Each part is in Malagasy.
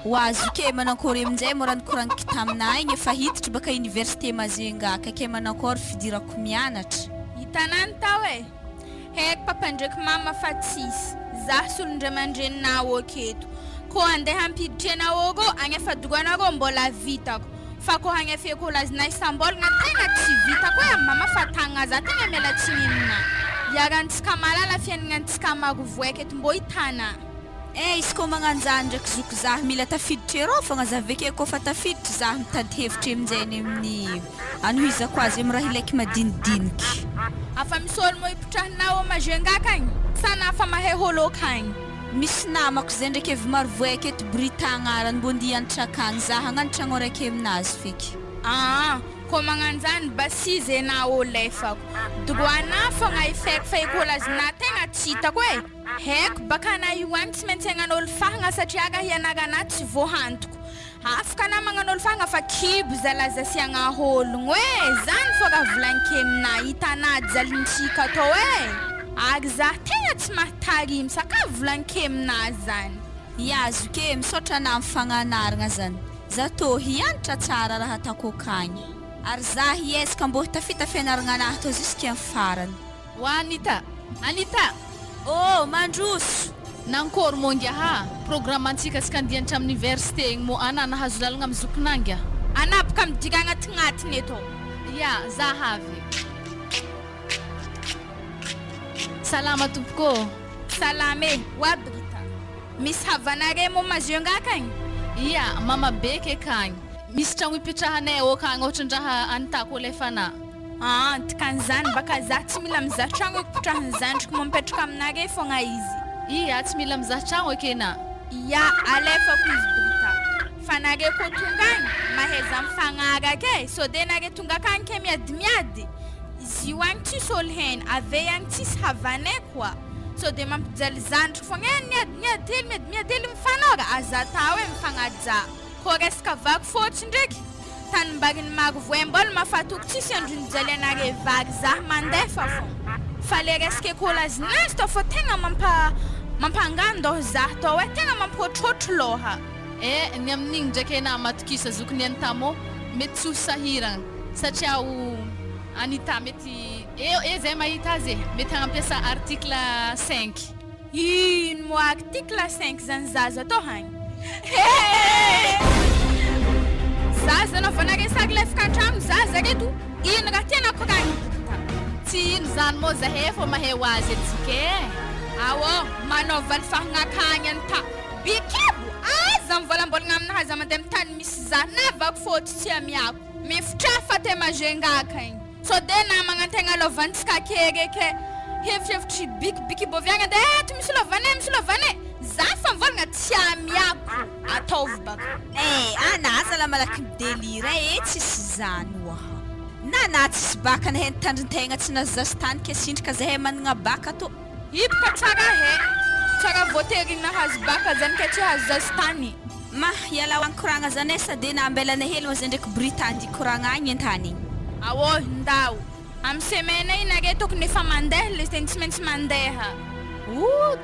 Wazo ke manakôry amin'izay morankoraniky taminay igny efa hiditra baka université Mazenga ke manakôry fidirako mianatra. Hitanany tao e. Haiko papa ndraiky mama fa tsisy. Zah solondray aman-dreninao aketo. Ko andeha hampiditra anao go agny efa dogoanako mbola vitako. Fa ko agny efa ekolazinay sambolagna tegna tsy vitako e mama fa tagna za tegna miala tsiny nina. Yagantsika malala fiainagnantsika magovo aketo mbo hitana. Izy ko magnanjany ndraiky zoky zah mila tafiditra erô fogna zah veke koa fa tafiditra zah mitady hevitra amin'izay amin'ny anohizako azy amin'ny raha ilaiky madinidiniky. Afa misy olo mo hipitrahanao Mazenga kagny sana afa mahay holo kagny. Misy namako zay ndraiky evy maro voay aketo Brita agnarany mbo ndianatra akagny zah hagnanatra agno raiky aminazy feky. Ko magnanjany basi zay na olefako. Dogoana fogna ifeky fa ekolazina tegna tsy hitako e. Haiko baka na iwany tsy maintsy hagnan'olo fahagna satria aga hianagana tsy voahantoko. Afaka na magnan'olo fahagna fa kibo zalaza siagna ologno e. Zany foga volanike amina hitanady zalintsika to e. Ag zah tegna tsy mahatarim saka volanike amina zany. Iazo ke misaotra na mifagnanaragna zany. Za to hianatra tsara raha atako akagny. Ary zah hiezaka mbo tafita fianaragna anahy to jusqu'à farany. Wa Anita. Oh, mandroso. Nankôry mongia ha? Programantsika ska andianatra amin'ny université igny mo ana nahazo lalagna amin'ny zokinanga. Anapaka midiga agnatignatigny eto. Ya, zahavy. Salama tompoko. Salame, wa Brita. Misy havanare mo Mazenga kagny? Iya, mama beke kagny. Misy tragno ipetrahanay ao kagny ohatrandraha Anitako lefana. Tikan'izany baka zah tsy mila mizaha tragno ipetrahany zandriko mo mipetraka aminare fogna izy. Iya, tsy mila mizaha tragno akena. Ya, alefako izy Brita. Fa nare ko tonga agny maheza mifagnaraka e. So de nare tonga akagny ke miady. Izy io agny tsisy olo hena, ave agny tsisy havanay koa. So de mampijaly zandriko fogna miady hely mifanora aza tao e mifagnaja. Ko resaka vaky fotsy ndraiky tanimbariny maro voay mbola mafatoko tsisy andro nijaly anare vaky zah mandefa fogna. Fa le resaka ekolazinazy to fa tegna mampangando zah to e tegna mampihotrohotro loha. Ny amin'igny ndraiky na matokisa zokiny Anitamo mety tsy ho sahiragna satria Anita mety zay mahita azy mety hampiasa article 5. Ino mo article 5 zany zaza to hagny? Zaza na vanare sag lefaka antragno zaza reto. Ino raha tianako kagny? Tsy ino zany mo zahay fô mahay ho azy antsika e. Awo, manao valifahagna akagny Anita. Bikibo, aza mivolambolagna aminazy mandeha mitany misy zah na vaky fotsy tsy amiako. Mifitrafa te Mazenga kagny. So de na magnategna lovantsika kereke hevitry biky boviagna de eto misy lovane zah fa mivolagna tsy amiako ataovy baka. Anaza la malaky midelira tsisy zany oaha. Na tsisy baka nahay nitandrintegna tsy nazazy tany ke sindraka zahay managna baka to. Hipaka tsara he. Tsara votery nahazo baka zany ke tsy hazazy tany. Iala ankoragna zany sady na ambelana hely mo zay ndraiky Brita andi koragna agny antany. Awo ndao. Am semana inare tokony efa mandeha le tegna tsy maintsy mandeha.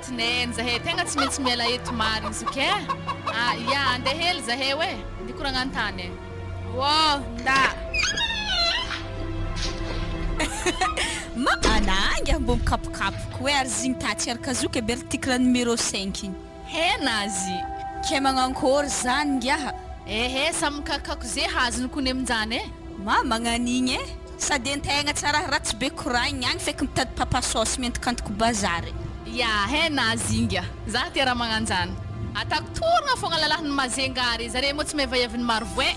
Tineny zahay tegna tsy maintsy miala eto marigny zuke. Ya andeha hely zahay we ndikoragna antany. Nda. Ananga mbo mikapokapoko hoe ary zigny tatsy araka zoky be article numéro 5 igny. Nazy. Ke magnankory zany ngiaha. Samy kakako zay hazony kony aminjany e. Magnanigny sady antegna tsara ratsy be koragny agny feky mitady papa sauce mientikantoko bazary. Ya, nazy inga. Zah ty raha magnanjany. Atako toragna fogna lalahany Mazenga ary zare mo tsy mevayaviny maro voe.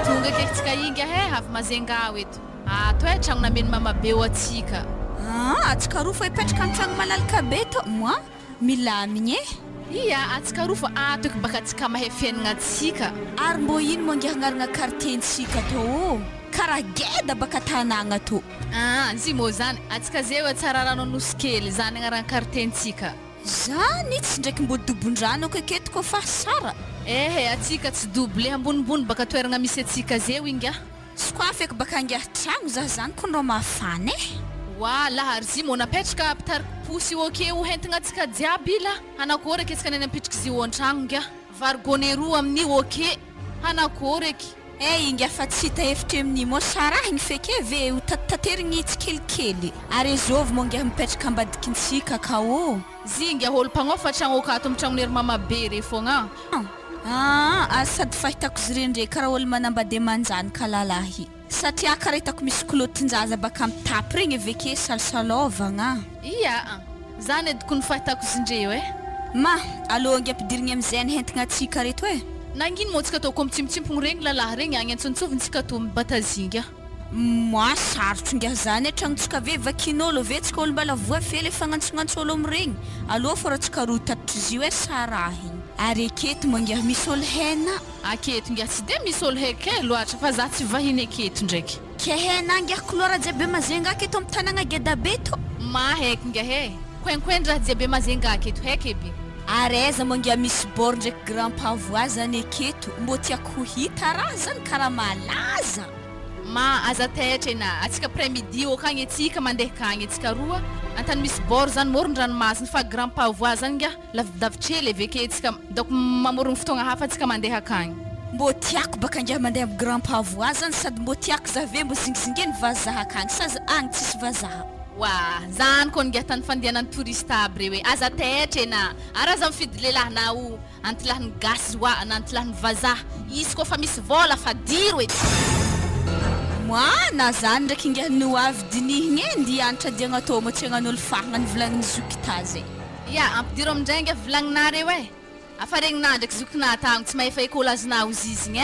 Tonga kekitsika inga avy Mazenga eto. Toy tragno nameny mama be atsika. Atsika roa fa ipetraka amin'ny tragno malalaka be to. Moi milamigny e. Iya, atsika roa fa toky baka atsika mahay fiainagna atsika. Ary mbo ino mo angiahanaragna quartier-ntsika to? Karaha geda baka tanagna to. Zy mo zany atsika zay hoe tsara rano nosikely zany agnarana quartier-ntsika. Zany tsy ndraiky mbo dobon-drano aketo ko fa sara. atsika tsy double ambonimbony baka toerana misy atsika zeo inga Sokoafeky baka angiah tragno za zany kono mafana wa lahary zy mo napetraka apitariky posy oke ho hentigna atsika jiaby la hanakory aky atsika neny apitriky zy an-tragno inga vargone roa amin'ny oke hanakory aky inga fa tsy hita hevitra amin'ny mo sarahigny feky ve ho tataterigny itsy kelikely ary ezovy mo ngia mipetraka ambadikintsika ka o zy inga olo mpagnofa tragno akato amin'ny tragno nery mamabe re fogna sady fahitako izy ireny ndray karaha olo manambady manjany kalalahy satria karaha hitako misy kilotin-jaza baka amin'ny tapy regny aveke salisalovagna ia zany ediko ny fahitako izy indreo ma aloha ngia ampidirigny amin'izay ny hentigna atsika reto nangino mo tsika atao komitsimitsimpogny regny lalahy regny agny antsontsovontsika atao mibatazinga moi sarotro ngia zany tragnontsika ve vakin'olo ve tsika olo mbala voafely fagnantsonantsolo amiregny aloha fa raha tsika roa tatitry izy io sarahigny ary aketo mangia misy olo hena aketo ngia tsy de misy olo heke loatra fa za tsy vahiny aketo ndraiky ke hena ngia kolora jiaby mazenga aketo amin'ny tanagna gedabeto mahaiky ngia he koenkoendraha jiaby mazenga aketo hekeby ary aiza mangia misy bor ndraiky grand pavois zany aketo mbô tiako ho hita raha zany karaha malaza ma aza taitra ena atsika après-midi okagny atsika mandeha kagny atsika roa antany misy bor zany moron-dranomasiny fa grand pavois zany ngia lavidavitrely aveke atsika donc mamorogny fotoagna hafa atsika mandeha akagny mbô tiako baka ngia mandeha amin'ny grand pavois zany sady mbô tiako zave mbô zingizingeny vazaha akagny sazy agny tsisy vazaha wa zany koa ngia tany fandehanan'ny touriste aby re hoe aza taitra ena ary aza mifidy lelahinao antylahiny gasy wa na antylahiny vazaha izy koa fa misy vola fa diro edy na zany ndraiky ngia no avy dinihigny ndi anatra diagna atao matsegnan'olo fahagna ny volagniny zokita zay ia ampidiro amindray ngia volagninareo afa regninah ndraiky zokina tagno tsy mahefa ekôly azonao zizigny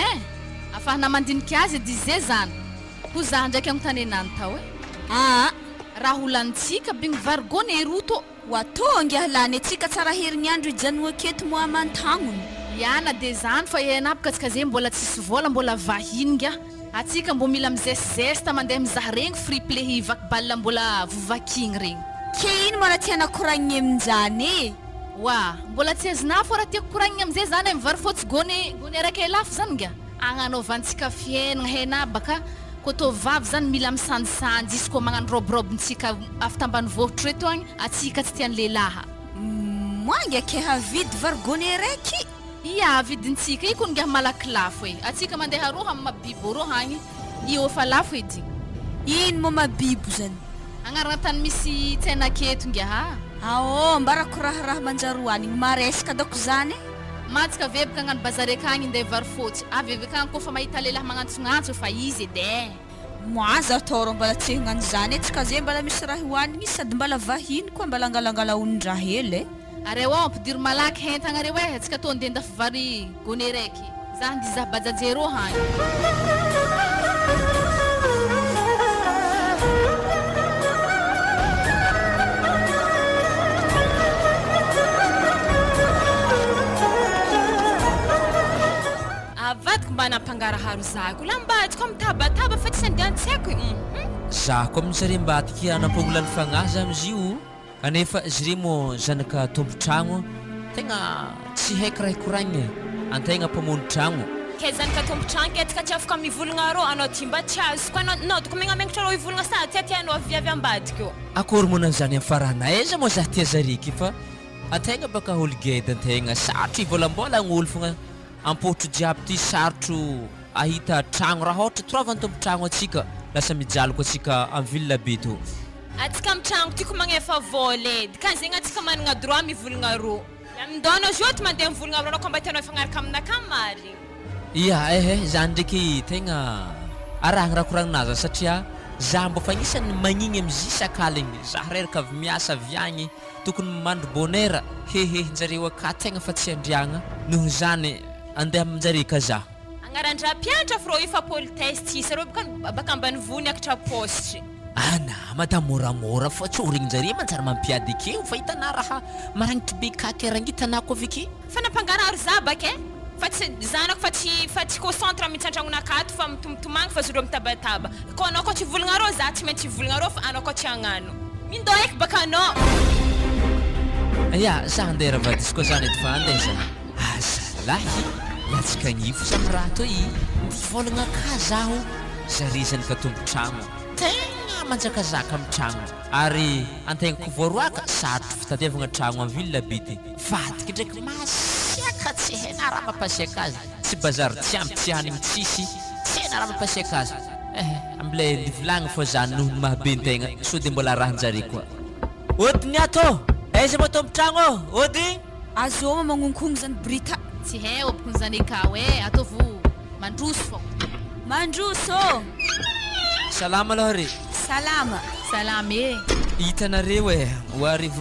afahana mandiniky azy edy izy zay zany ho za ndraiky amtanenany tao raha holanitsika bigny vargone roto watô ngia lany atsika tsara herignandro ijanogna aketo mo amantagnony iana de zany fa ianapaka atsika zay mbola tsisy vola mbola vahiny ngia atsika mbo mila mizesizesta mandeha mizaha regny free play hivaky balle mbola vovakigny regny ke ino mo raha tiana koragniny amin'izany wa mbola tsy azona fô raha tiako koragniny am'izay zany mivary fotsy gone araiky lafo zany ngia agnanaovantsika fiainagna hena baka ko to vavy zany mila misanjisanjy izy koa magnano robirobintsika afy tambany vohitry reto agny atsika tsy tian'ny lelaha moangia ke havidy vargone raiky ia vidintsika io koa ngia malaky lafo atsika mandeha roa amin'ny mabibo roa hagny io fa lafo edy ino mo mabibo zany agnarana tany misy tsena aketo ngia mbarako raharaha manjaro hanigny maresaka dako zany matsika vebaka agnano bazare kagny ndeha vary fotsy aveveka agny koa fa mahita lelahy magnantsognantso fa izy edy moaza atao mbala tsy hagnano zany tsika zay mbala misy raha hohanigny sady mbala vahiny koa mbala angalangala ondraha hely are ampidiro malaky hentagna re atsika atao ndeha ndafy vary gone raiky za ndizaha bajajero hagny avadiko mba nampangaraharo zako lambadiko mitabataba fa tsy andehantseko za koa amin'zare mbatiky anampognola ny fagnahy za amizio anefa izy mo zanaka tompotragno tegna tsy haiko raha koragniny antegna mpamono tragno ke zanaka tompotragno ke tsika tsy afaka mivolagna ro anao ty mba tsy azo koa anao doko megnamegnatra ro ivolagna sa tsy atianao aviavy ambadiko akory mo nanzany amin'ny faranaiza mo za tia zariky fa ategna baka olo geda antegna sarotro ivolambola gn'olo fogna ampotro jiaby ty sarotro ahita tragno raha ohatra toravany tompotragno atsika lasa mijaloko atsika amin'ny ville be to atsika mitragno tiako magnefa vola edy ka zegny atsika managna droit mivolagna ro amindonao zoty mandeha mivolagna ro anao koa mba tianao ifagnaraka aminaka marigny ia zany ndraiky tegna arahagna raha koragninazy satria za mbo fa agnisan'ny magnigny am'izy sakaligny za reraka avy miasa avy agny tokony mandro bonheur hehenjareo aka tegna fa tsy andriagna noho zany andeha aminjare ka za agnaran-draha mpianatra fro ifa politesty reo baka ambany vony akatra postry madame moramora fa tsy origninjare manjary mampiady akeo fa hitana raha maragnitry be kakeranghitanako aveke fa nampangaraharo za bake fa tsy zanako fa tsy concentre mihitsy an-tragnona akato fa mitomagny fa zoro mitabataba ko anao koa tsy volagna ro za tsy maintsy volagna ro fa anao koa tsy agnano mindo eky baka anao ya za andeha raha vadisy koa zany edy fa andeha zany azalahy Latsika gnifo samy raha toy volagna ka zaho zarizany ka tombotragno tegna manjakazaka amin'ny tragno ary antegna ko voaroaka sarotro fitadiavagna tragno amin'ny ville bidy vadiky ndraiky masiaka tsy haina raha mampasiaka azy tsy bazary tsy ampy tsy hanigny tsisy tsy haina raha mampasiaka azy am'lay livolagna fô zany noho ny mahabe ntegna so de mbola rahanjare koa odiny ato aiza moa tombotragno ody azoma magnonkogno zany Brita tsy hay opokony zany akao ataovy mandroso fô mandroso salama aloha re salama salama hitanareo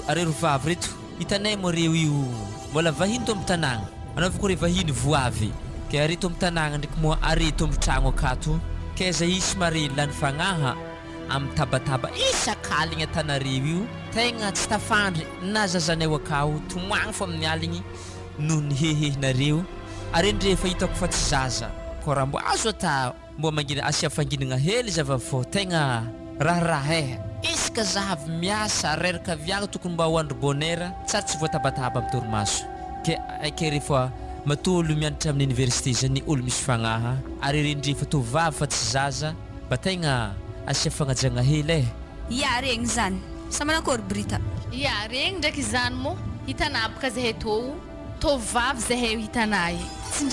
arero vavy reto hitanay mo reo io mbola vahiny tombo tanàgna anaovako re vahiny voavy ke are tombo tanàgna ndraiky moa are tombo tragno akato kaiza isy mare lany fagnaha amin'ny tabataba isakaligny atanareo io tegna tsy tafandry na zazanay akao tomoagny fo amin'ny aligny noho ny hehehinareo are ndre fa hitako fa tsy zaza ko raha mbo azo ata mbo mangina asia fanginana hely zava-fô tegna raharaha isaka zahavy miasa reraka viagna tokony mba hoandro bonheur tsary tsy voatabataba amin'ny torimaso ke rehefa matolo mianatra amin'ny université zany olo misy fagnaha ary rendre fa tovavy fa tsy zaza mba tegna asia fagnajagna hely ya regny zany samanakory Brita ya regny ndraiky zany mo hitanabaka zahay tovavy zahay hitanay tsy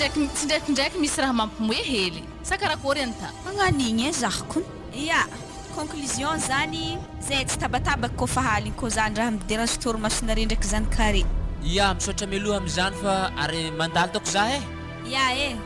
ndraiky misy raha mampimoe hely sa karakory anta magnanigny zahakony ya conclusion zany zay tsy tabatabaka ko fa haligny ko zany raha miderange torimasonare ndraiky zany kare ya misaotra mialoha am'izany fa ary mandalo toko za ya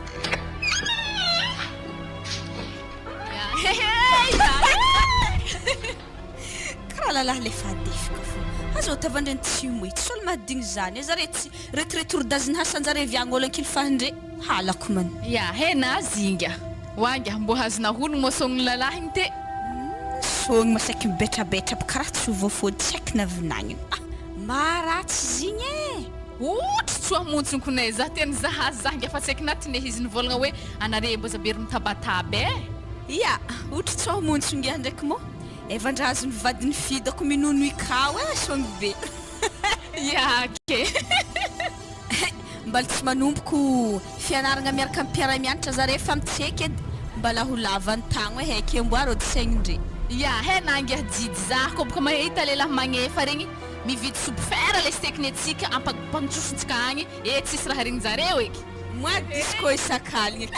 karaha lalahy le fadefika fo azo tavandreny tsy moe tsy solo mahadigny zany zare tsy retretourdaziny hasanjare viagna olo ankily fahindre halako man ya hena zinga wanga mbo hazona holo mosogny lalahy igny te sogny masaiky mibetrabetra karaha tsy voafody tsy aiky navinagniny maratsy zigny ohatry tsy hamontsony konay za teny zahazangy fa tsy aiky natiny izy nivolagna hoe anare mbo zabery mitabataba ya ohatry tsy hamontsony ngia ndraiky mo evandrazo ny vadiny fidako minono ikao sogny be yake mbala tsy manomboko fianaragna miaraka amin'ny mpiara-mianatra zare fa mitseky edy mbala ho lava ny tagno haiky amboary ody saigny ya henangy jidy zako boko mahita lelah magnefa regny mividy subfera le stekiny atsika ampagnitsosontsika agny tsisy raha regny zareo eky moi disco isakaligny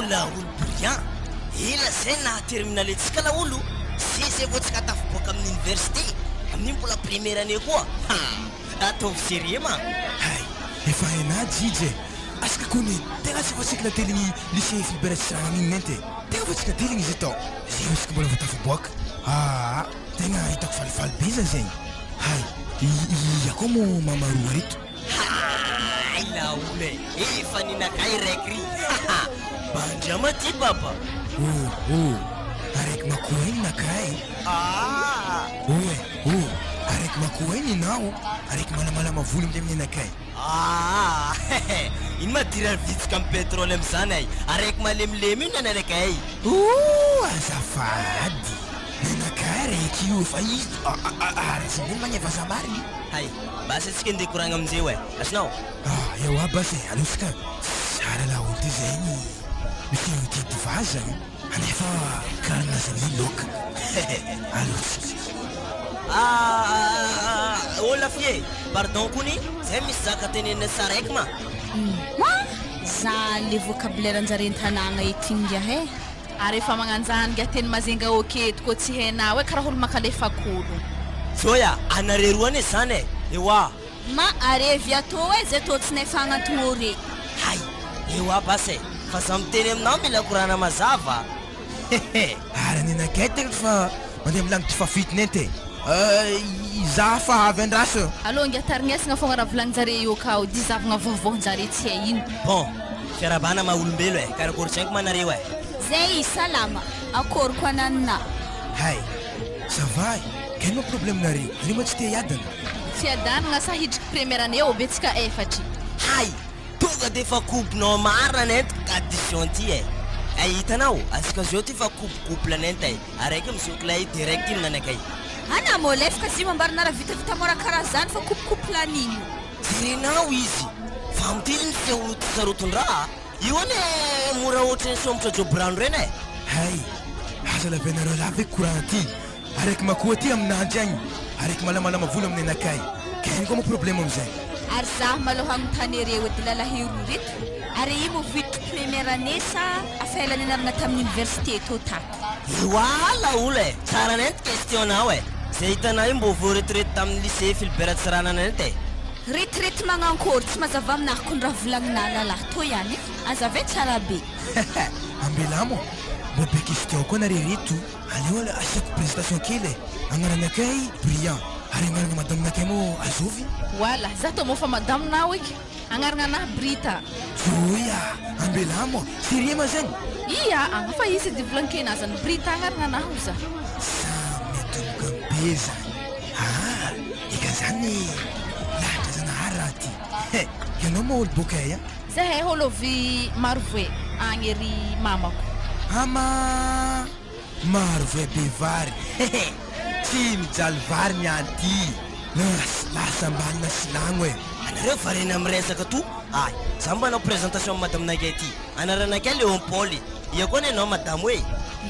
la olo brillant ela zay nahaterminale tsika la olo zay vao tsika tafiboaka amin'ny université amin'iny mbola première année koa ataovy sérieux ma hay efa hainah jije asika kony tegna tsy voatsika nateligny lycée Philibert Tsiragna mente tegna voatsika teligny izy atao zay asika mbola vao tafiboaka tegna hitako falifaly be za zegny hay iako mo mamaroa reto hay la olo efa ninakay raiky ry bandrama ty papa araiky makoegny nakay araiky makoegny inao araiky malamalama voly amle amin'ny nakay iny madira vitsika amin'ny pétrole am'zany ay araiky malemilemy iny nana araiky ay azafady nanakay araiky io fa izy arazany magnevaza mariny hay basa atsika ndekoragna am'zay asinao ewa basa alosika sara la olo ty zegny misy tidy vaza anefa karana zany loka alosika ola fie pardon kony zay misy zaka tenenina saraiky ma za le vocabulaire anjare tanàgna etinga ary efa magnanjany ga teny mazenga oketo ko tsy hainao hoe karaha olo makalefa kolo zoya anare roany zany ewa ma arevy atô zay tô tsy nay fagnantonore hay ewa basy fa za miteny aminao mila korana mazava ary ninakay tegna fa mandeha milagny ty fafitiny ente za fa avy andraso aloha ngia tarignesagna fogna raha volagninjare io kao dizavagna vaovaonjare tsy hay ino bon fiarabana ma olombelo karakory tsainko manareo zay salama akory ko ananina hay savay keno problème nareo anima tsy te hiadana tsy adanagna sa hidriky première année eo betsika efatry hay tonga de fa coupe-nao marina nenty addition ty ay hitanao asika zao ty fa couple nenty araiky misokilay direct iny nanakay ana molefaka zy mambarina raha vitavita mora karaha zany fa couple an'igny jerenao izy fa mitily ny fiaoloty-saroton-draha io ane mora ohatrany sombotra jobrano reny hay aza lavenareo lava hoe courant ty araiky makoa ty aminandry agny araiky malamalama vola amin'ny anakay kany koa mo problème amizay ary zaho maloha agnontany reo edy lalahero reto ary i movito première année sa afaelany anarana tamin'ny université to tato wala olo tsara nenty question-nao zay hitanao io mbo voaretirety tamin'ny lycée Philbert Tsarana nenty retirety magnankôry tsy mazava aminahiko ny raha volagnina lalahy to ihany aza ve tsara be ambelamo mba be question koa nare reto aleo asiako présentation kely agnaranakay brillant ary agnarana madaminakay mo azovy wala za to mo fa madaminao eky agnarana anahy brita joya ambelamo sérieux ma zany iya agna fa izy edy volankenazy ny brita agnarana anahy o za sametoboka be zany eka zany lahatra zanahary raha ty ianao ma olo bokay zahay holovy maro voe agny ery mamako ama maro voe be vary tsy mijaly vary niany ty lasa ambanina silagno anareo vareny amin'ny resaka to ay za mbanao présentation madaminakay ty anaranakay Léon Paul ia koa nenao madamo hoe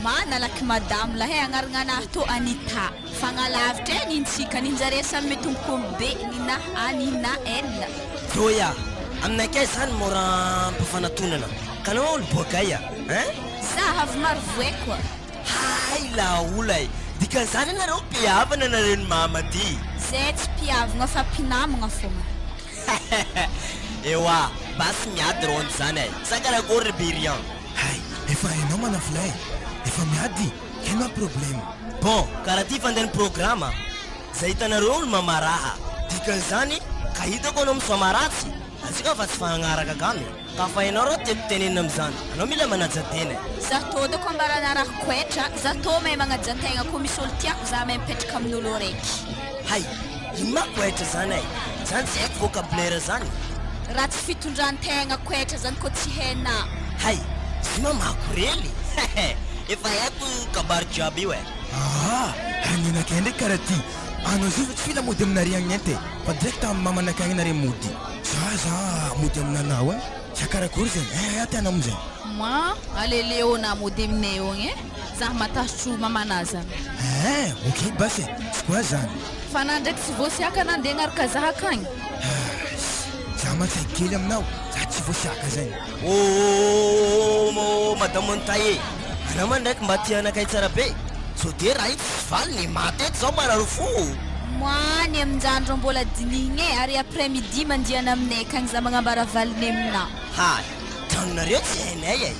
manalaky madamo lahay agnarana anahy to Anita fagnalavitra nintsika ninjare samy metomboko be nina a nina l toya aminakay zany mora mpifanatonana ka anao olo bokay za avy maro voe koa hay la olay dikan'izany anareo mpiavana nareny mama ty zay tsy mpiavagna fa mpinamagna fogna ewa basy miady rondy zany sa karakory berian hay efa hainao manafilay efa miady kena problème bon karaha ty fandehany programme zay hitanareo olo mamaraha dikan'izany ka hitako anao misoama ratsy atsika fa tsy fagnaraka kamy ka fa hainao raha tiako tenenina am'izany anao mila manajatena za to dako ambarana raha koetra za to mahay magnajantegna ko misy olo tiako za mahay mipetraka amin'olo araiky hay ino ma koetra zany zany tsy haiko vocabulaire zany raha tsy fitondrantegna koetra zany ko tsy haina hay sy mamako rely efa haiko kabary jiaby io haninakay ndraiky karaha ty anao zay fa tsy fila mody aminare agny ente fa direct amin'ny mamanakay agny nare mody za mody aminanao sa karakory zany aty anao amizay ma aleleona mody aminay eo agny za matasitro mamanazy ok basy tsy koa zany fa na ndraiky tsy voasiaka nandeha agnaraka zaha akagny za matsay kely aminao za tsy voasiaka zany madamo antaye anao ma ndraiky mba tianakay tsara be so de raha ity tsy valiny maty eto zao mararo fo moany aminjandro mbola dinigny ary après midi mandiana aminay akagny za magnambara valiny amina hay taninareo tsy hainay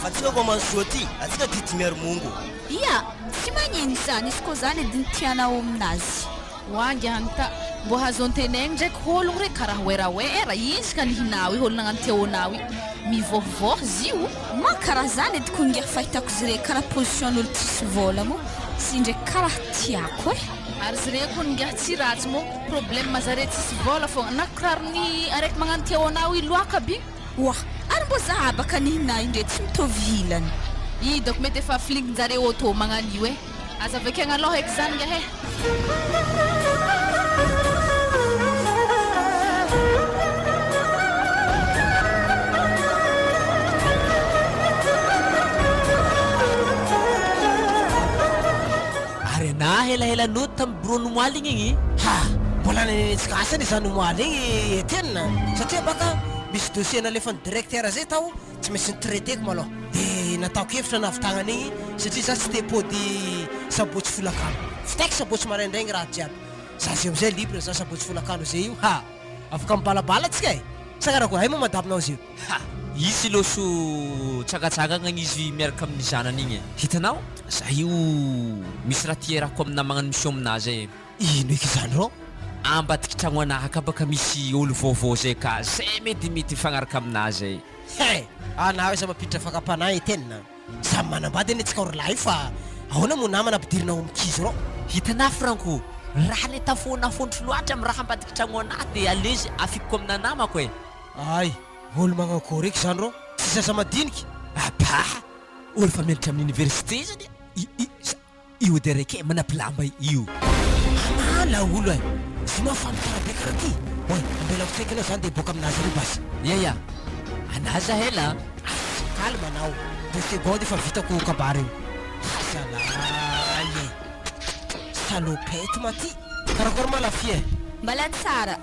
fa tsika koa mansoa ty atsika dity miaro mongo ia tsy magnino zany izy koa zany edy nitianao aminazy wangy hanta mbo hazo antenegny ndraiky hologno rey karaha weraera izy ka nihinao i holo nagnano teonao i mivovoho zio ma karaha zany edy ko ngia fahitako izy re karaha position-n'olo tsisy vola mo sy ndraiky karaha tiako ary izy re koa ngia tsy ratsy mo problème mazare tsisy vola fogna na kirarony araiky magnano teonao i loaka by wa ary mbo za abaka nihina indre tsy mitovy hilany i dako mety efa filinginjare auto magnano io aza avekegna aloha eky zany ngia na helahela noty tamin'ny bronomoaly igny igny mbola nenetsika asany izany moaly igny etenina satria baka misy dossier nalefany directeur zay tao tsy maintsy nitraiteko maloha de nataoko hevitra navitagnana igny satria za tsy te pody sabotsy folakano fitaiky sabotsy maraindraigny raha jiaby za zay amizay libre za sabotsy folakano zay io afaka mibalabalatsika sa karaha hay mo madabinao zio isy loso tsagatsagagna izy miaraka amin'ny zanany igny hitanao za io misy raha tierako amina magnano mission aminazy ino eky zany rô ambadiky tragno anahaka baka misy olo vaovao zay ka zay mety fagnaraka aminazy anao iza mampiditra fakapanay tenina samy manambady eny atsika orolahy fa ahoana mo namana ampidirina omikizy rô hitanà franco raha le tafona fondro loatra amin'ny raha ambadiky tragno anahy de alezy afiko amina namako ay olo magnakory eky zany rô tsy zaza madiniky apa olo fa mianatra amin'ny université zany io dereke manapilamba io la olo e sy mahafanotara be karaha ty oe ambela fitaiky anao zany de boka aminazy ry basy ya anaza hela kalma anao de segonde efa vitako kabary io asalaye salopety maty karakory malafia mbala tsara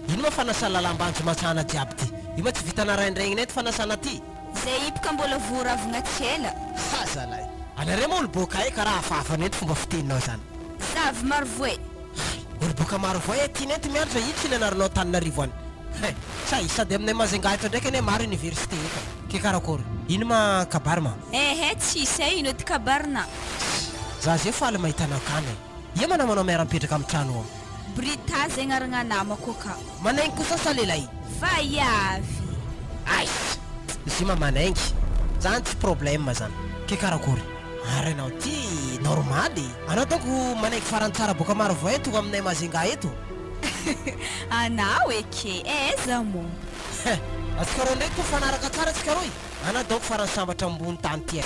ino ma fanasana lambanjo matsana jiaby ty io ma tsy vitana raindraigny ty fanasana ty zay ipaka mbola voaravagna tsela azalay anare ma olo boka e karaha afafany ety fomba fiteninao zany zavy maro voe olo boka maro voa e ty nety miandro ino tsy lenarinao Tananarivo any say sady aminay mazengahitra ndraiky ane maro université eto ke karakory ino ma kabary ma tsisy e ino edy kabarina za zay faly mahitana kany ia mana manao miara-mipetraka amin'ny trano ao Brita zay agnarana namako ka manaingy kosa sa lehilahy fa iavy ay izy ma manaingy zany tsy problème zany ke karakory arenao ty normaly anao donko manaingy farany tsara boka maro voa tonga aminay mazenga eto anao eke aiza mo atsika rô ndraiky tofanaraka tsara atsika roy ana donko farany sambatra ambony tany ty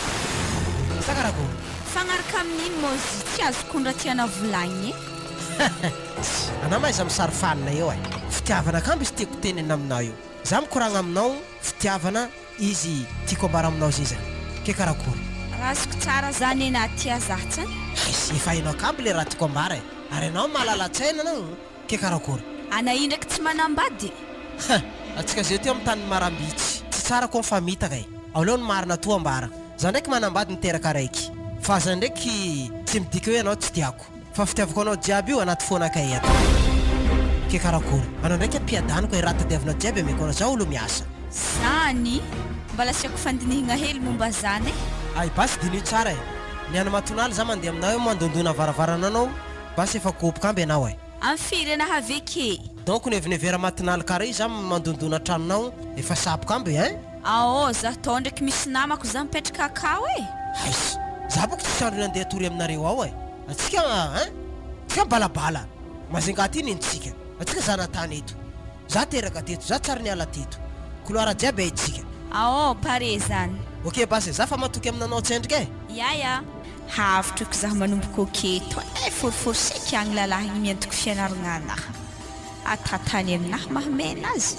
sa karakory fagnaraka amin'iny mozy tsy azokondra tiana volagny anao ma iza misary fanina eo e fitiavana kamby izy tiako tenena aminao io za mikoragna aminao fitiavana izy tiako ambara aminao zay zany ke karakory razoko tsara zany anaty azatsany efa hainao kamby le raha tiako ambara e ary anao mahalala-tsaina anao ke karakory ana io ndraiky tsy manambady atsika zay ty amin'ny tany marambitsy tsy tsara koa mifamitaka e aleo ny marina to ambara za ndraiky manambady niteraka raiky fa za ndraiky tsy midika hoe anao tsy tiako fa fitiavako anao jiaby io anaty fonakay ato ke karakory anao ndraiky ampiadaniko e raha tadiavinao jiaby ameko anao za olo miasa zany mbala siako fandinihigna hely momba zany ay basy dinio tsara e niany matonaly za mandeha aminao eo mandondona varavarana anao basy efa kopoka amby anao e amin'ny firy anaha aveke donc nevinevera matinaly kare za mandondona tranonao efa sapoka amby hein ao za tao ndraiky misy namako za mipetraka akao e haisy za boka tsy sandrony andeha tory aminareo ao e atsika hein tsika balabala mazenga ty nintsika atsika zanatany eto za teraka teto za tsara niala teto couloir jiaby aitsika ao pare zany ok basy za fa matoky aminanao tsendrika e ya havotrako za manomboko aketo foriforsaiky agny lalahy igny miantoko fianaragna anaha atatany aminahy mahamena azy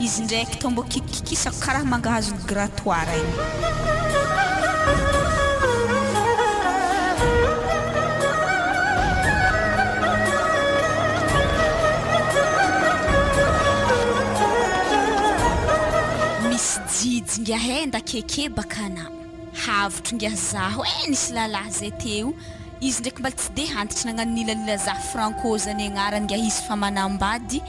izy ndraiky tombo kikikisako karaha mangahazo gratoire igny misy jijinga henda keke bakana havotro ngia zaho nisy lalahy zay teo izy ndraiky mbaly tsy de hantitra nagnano nilalila za franco zany agnarany ngia izy fa manambady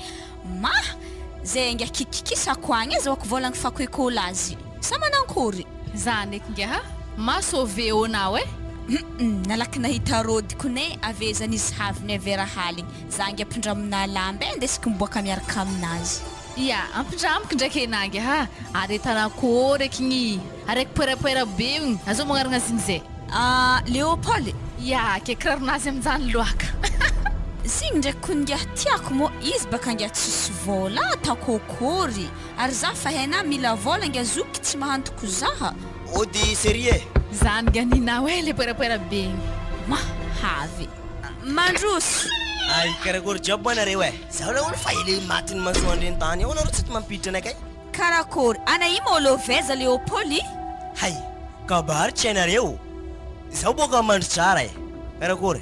zay ngia kikikisako agny zahoako volagny fako ekôly azy sa manankory za ndraiky ngia masauve onao e nalaky nahita rodiko ne ave zany izy haviny avera haligny za ngia ampindramina lamba ndesiky miboaka miaraka aminazy ya ampindramiko ndraiky enangy aretana kory eky igny araiky poerapoera be igny azo magnaragna ziny zay Léopold ya ke kirarinazy amin'izany loaka zigny ndraiky ko ngia tiako mo izy baka ngia tsisy vola ataoko akory ary za fa haina mila vola ngia zoky tsy mahantoko zaha ody sérieux zany ngia ninao e le poerapoera be igny havy mandroso ay karakory jiaby anareo e zaho la olo fa ile matiny masoandreny tany ao anareo tsy ty mampiditra anakay karakory ana imo oloveza Léopold hay kabary tsy hainareo zaho boka mandry tsara e karakory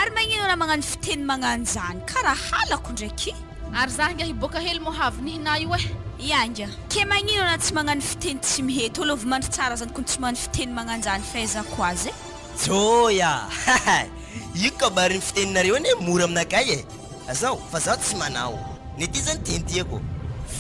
ary magnino na magnano fiteny magnano zany karaha halako ndraiky ary za ngia hiboaka hely mo havinihina io e iangia ke magnino na tsy magnano fiteny tsy mihety olova mandry tsara zany kon tsy magnano fiteny magnano zany fahaizako azy joya io kabariny fiteninareo ane mora aminakay e azao fa zaho tsy manao ny ty zany tientiako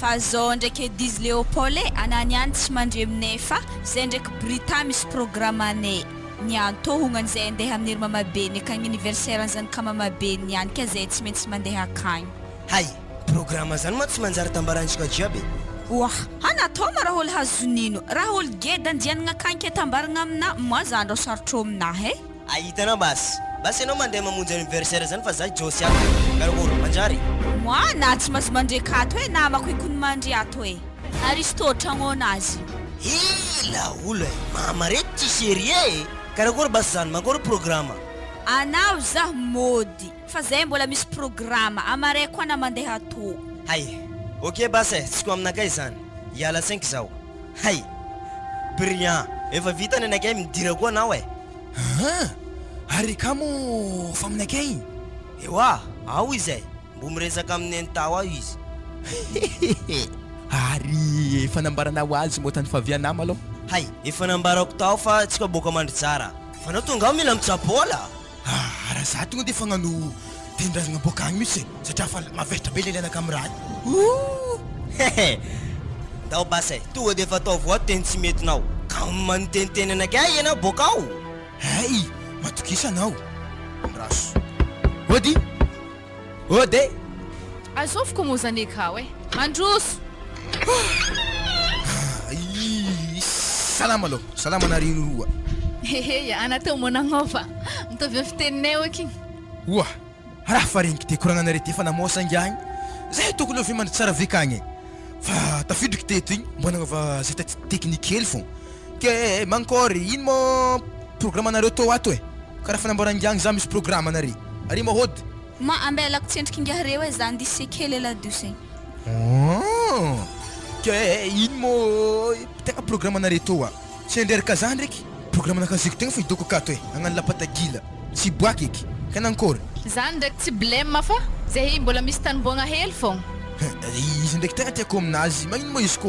fa zao ndraiky edizy Léopold ananiany tsy mandre aminay fa zay ndraiky Brita misy programme anay niantohognan zay andeha amin'ny ry mamabeny akagny anniversaire zany ka mamabeny ihany ka zay tsy maintsy mandeha akagny hay programme zany ma tsy manjary tambarantsika jiaby anatao ma raha olo hazonino raha olo geda andianagna akagny ke tambaragna amina moa zany raha sarotro aminahy ahitana basy anao mandeha mamonjy anniversaire zany fa za josy ako karakory manjary moa na tsy mahazo mandreka ato hoe namako ikony mandry ato hoe ary izy totragno anazy ila olo e mamarety tsy série karakory bas zany mankôry programa anao zah mody fa zay mbola misy programa amare koa na mandeha ato hay ok bas e tsy ko aminakay zany iala 5 zao hay brillant efa vita ny anakay midira koa anao e ary kamo fa aminakay ewa ao izy e mbo miresaka amin'ny entao ao izy ary efa nambaranao azy mo tany favianao malo hay efa nambarako tao fa tsika boka mandry tsara fa anao tonga ao mila mitsabola raha za tonga de fagnano tendrazagna boka agny mihitsy e satria fa maveritra be lelanaka amin'ny raha tao bas e tonga de efa tao voa teny tsy metinao ka manoteniteny anakay ianao boka ao hey matokisa anao raso ody ode azofiko moa zany akao e mandroso salama aloha salama narino roa heheya anatao monagnova mitovy amin'ny fiteninay aky oa raha fa regniky te koragnanare ty efa namoasangagny zay tokony ove mandry tsara vekagny fa tafidriky teto igny mbo nagnova zay taty tekniky hely fô ke mankôry ino mo programme anareo tô ato e karaha fa namboarangagny za misy programme anare ary mahôdy ma ambelako tsendriky ingahareo e za andisy kely ladosy ke ino mo tegna programme anare tô a tsy andreraka za ndraiky programme nakaziko tegna fa hidoko akato e agnano lapatagila tsy boaky eky kanankory zany ndraiky tsy blème fa zay mbola misy tanomboagna hely fogna izy ndraiky tegna tiako aminazy magnino mo izy ko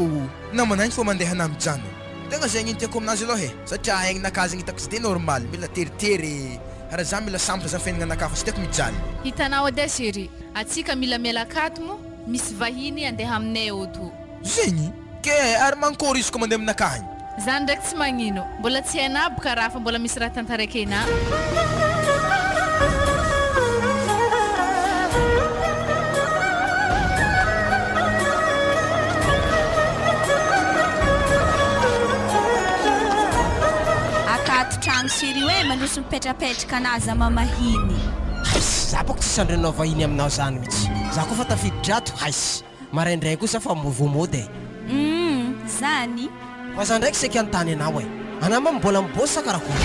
namanagny fô mandeha namijano tegna zay gn'ino tiako aminazy aloha e satria aignanakazy igny hitako tsy de normal mila teritery raha za mila sampatra za fiaignananakafa tsy tiako mijaly hitanao edy chéri atsika mila mialakato mo misy vahiny andeha aminay oto zegny ke ary mankôry izy ko mandeha aminakagny zany ndraiky tsy magnino mbola tsy hainaboka raha fa mbola misy raha tantaraiky ena tragno siri hoe mandroso mipetrapetraka anazy mamahiny za boko tsisy andrenao vahiny aminao zany mihitsy za koa fa tafiditra ato haisy maraindray kosa fa vomody e zany fa za ndraiky seky antany anao e anama mbola mibôsa karakory